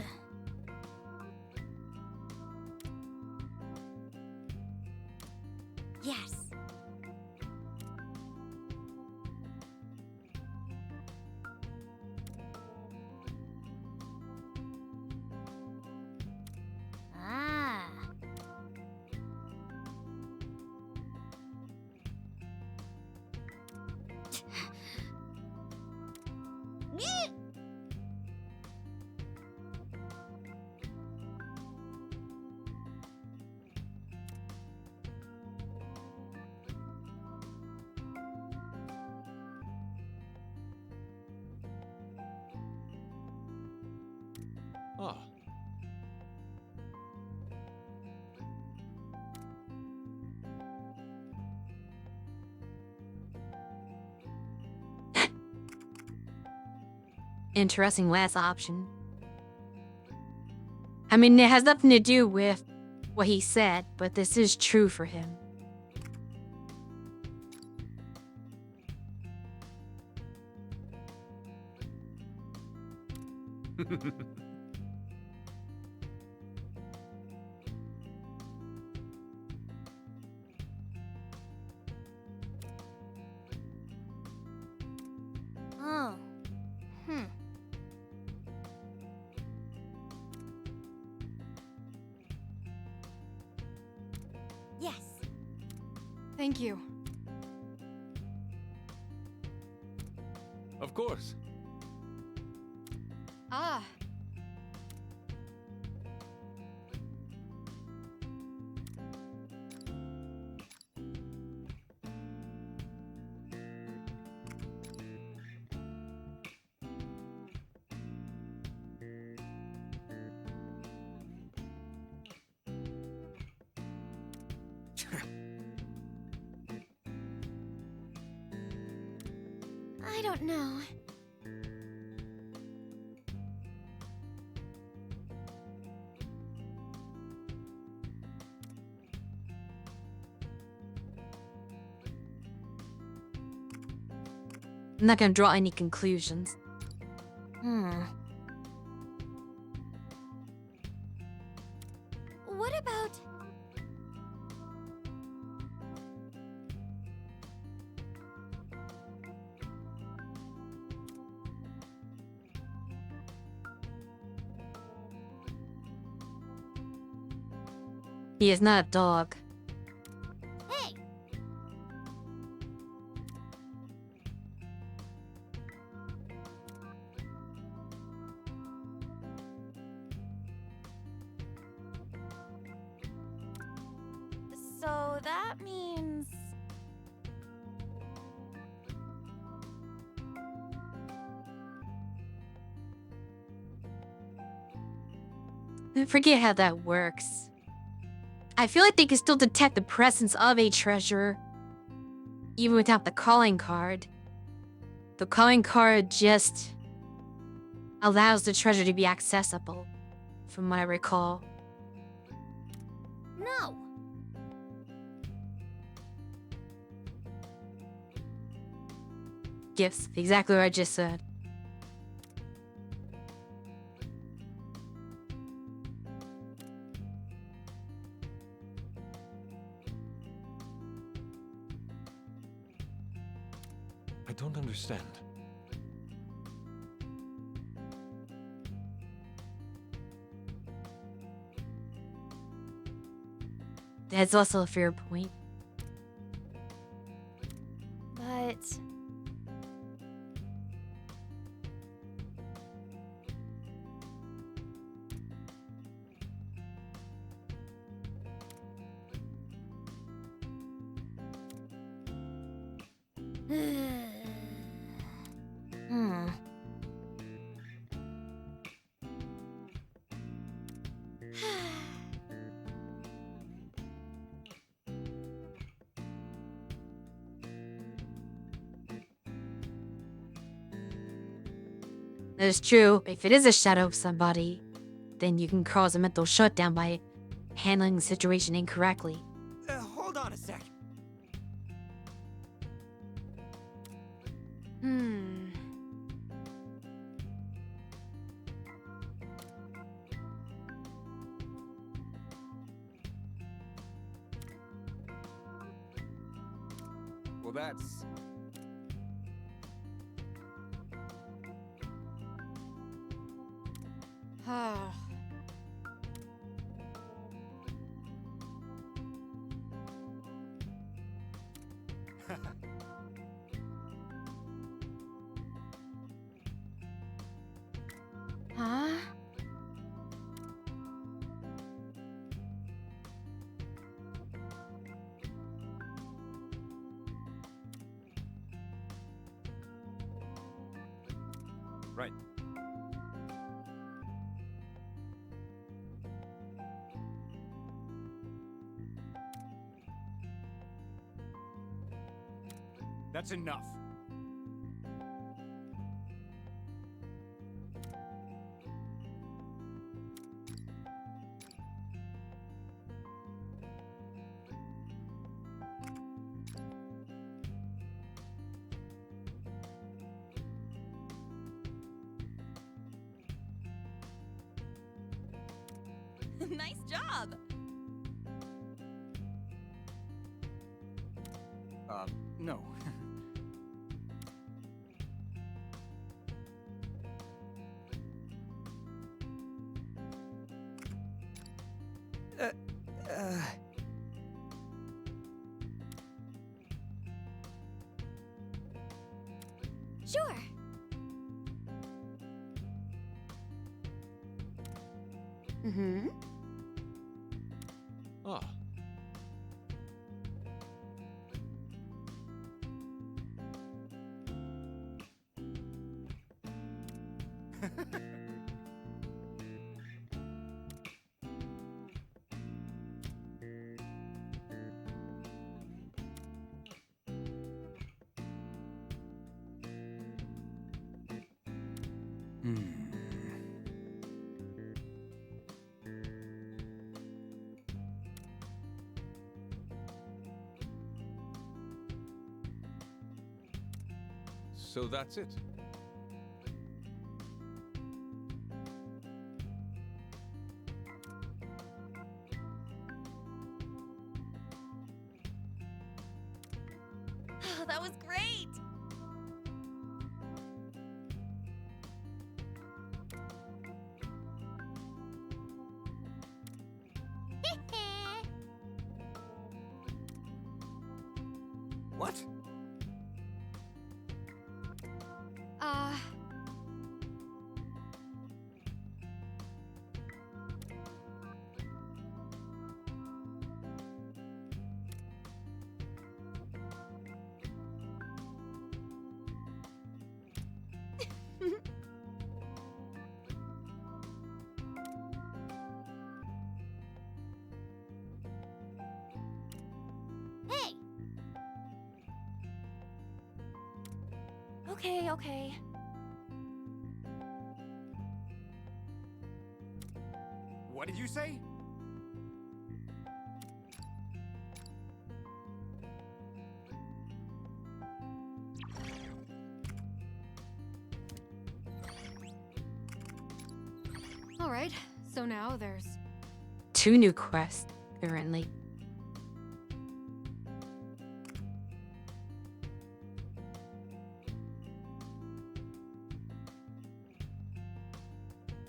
Yes. Ah. Ah. Interesting last option. I mean, it has nothing to do with what he said, but this is true for him. Oh. Yes. Thank you. Of course. Ah. I don't know. I'm not gonna draw any conclusions. What about... He is not a dog. Hey! Forget how that works. I feel like they can still detect the presence of a treasure, even without the calling card. The calling card just allows the treasure to be accessible, from what I recall. No. Yes, exactly what I just said. I don't understand. That's also a fair point. But Hmm. That is true. If it is a shadow of somebody, then you can cause a mental shutdown by handling the situation incorrectly. Hold on a sec. Hmm. Well, that's... huh? Right. That's enough. Nice job. No. Sure. Mm-hmm. Ah. So that's it. That was great. What? Okay, okay. What did you say? Alright, so now there's 2 new quests, currently.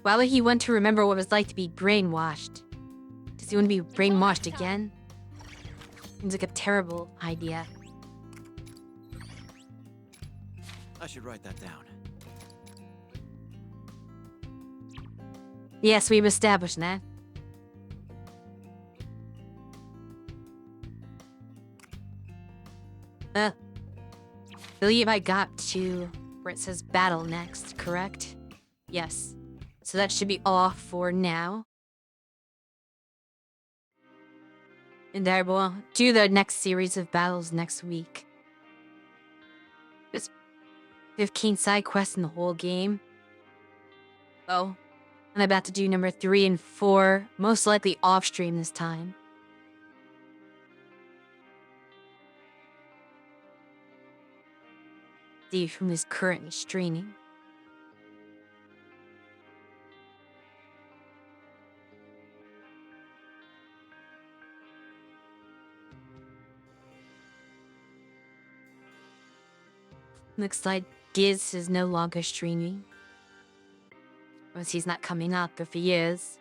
Why would he want to remember what it was like to be brainwashed? Does he want to be brainwashed again? Seems like a terrible idea. I should write that down. Yes, we've established that. I believe I got to where it says battle next, correct? Yes. So that should be all for now. And I will do the next series of battles next week. There's 15 side quests in the whole game. Oh. I'm about to do number 3 and 4, most likely off stream this time. See from this currently streaming. Looks like Giz is no longer streaming. Unless he's not coming up if he is.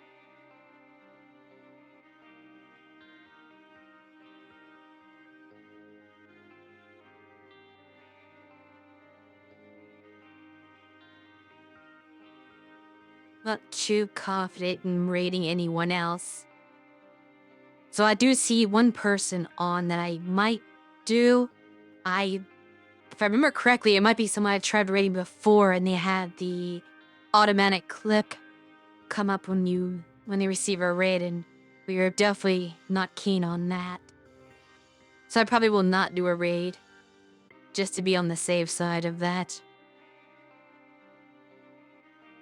Not too confident in rating anyone else. So I do see one person on that I might do. If I remember correctly, it might be someone I tried rating before and they had the automatic clip come up when they receive a raid, and we are definitely not keen on that. So I probably will not do a raid, just to be on the safe side of that.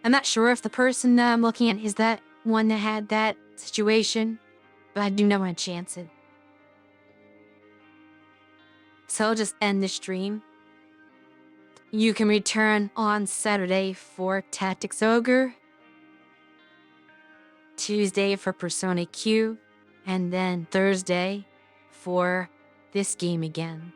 I'm not sure if the person that I'm looking at is that one that had that situation, but I do not want to chance it. So I'll just end the stream. You can return on Saturday for Tactics Ogre, Tuesday for Persona Q, and then Thursday for this game again.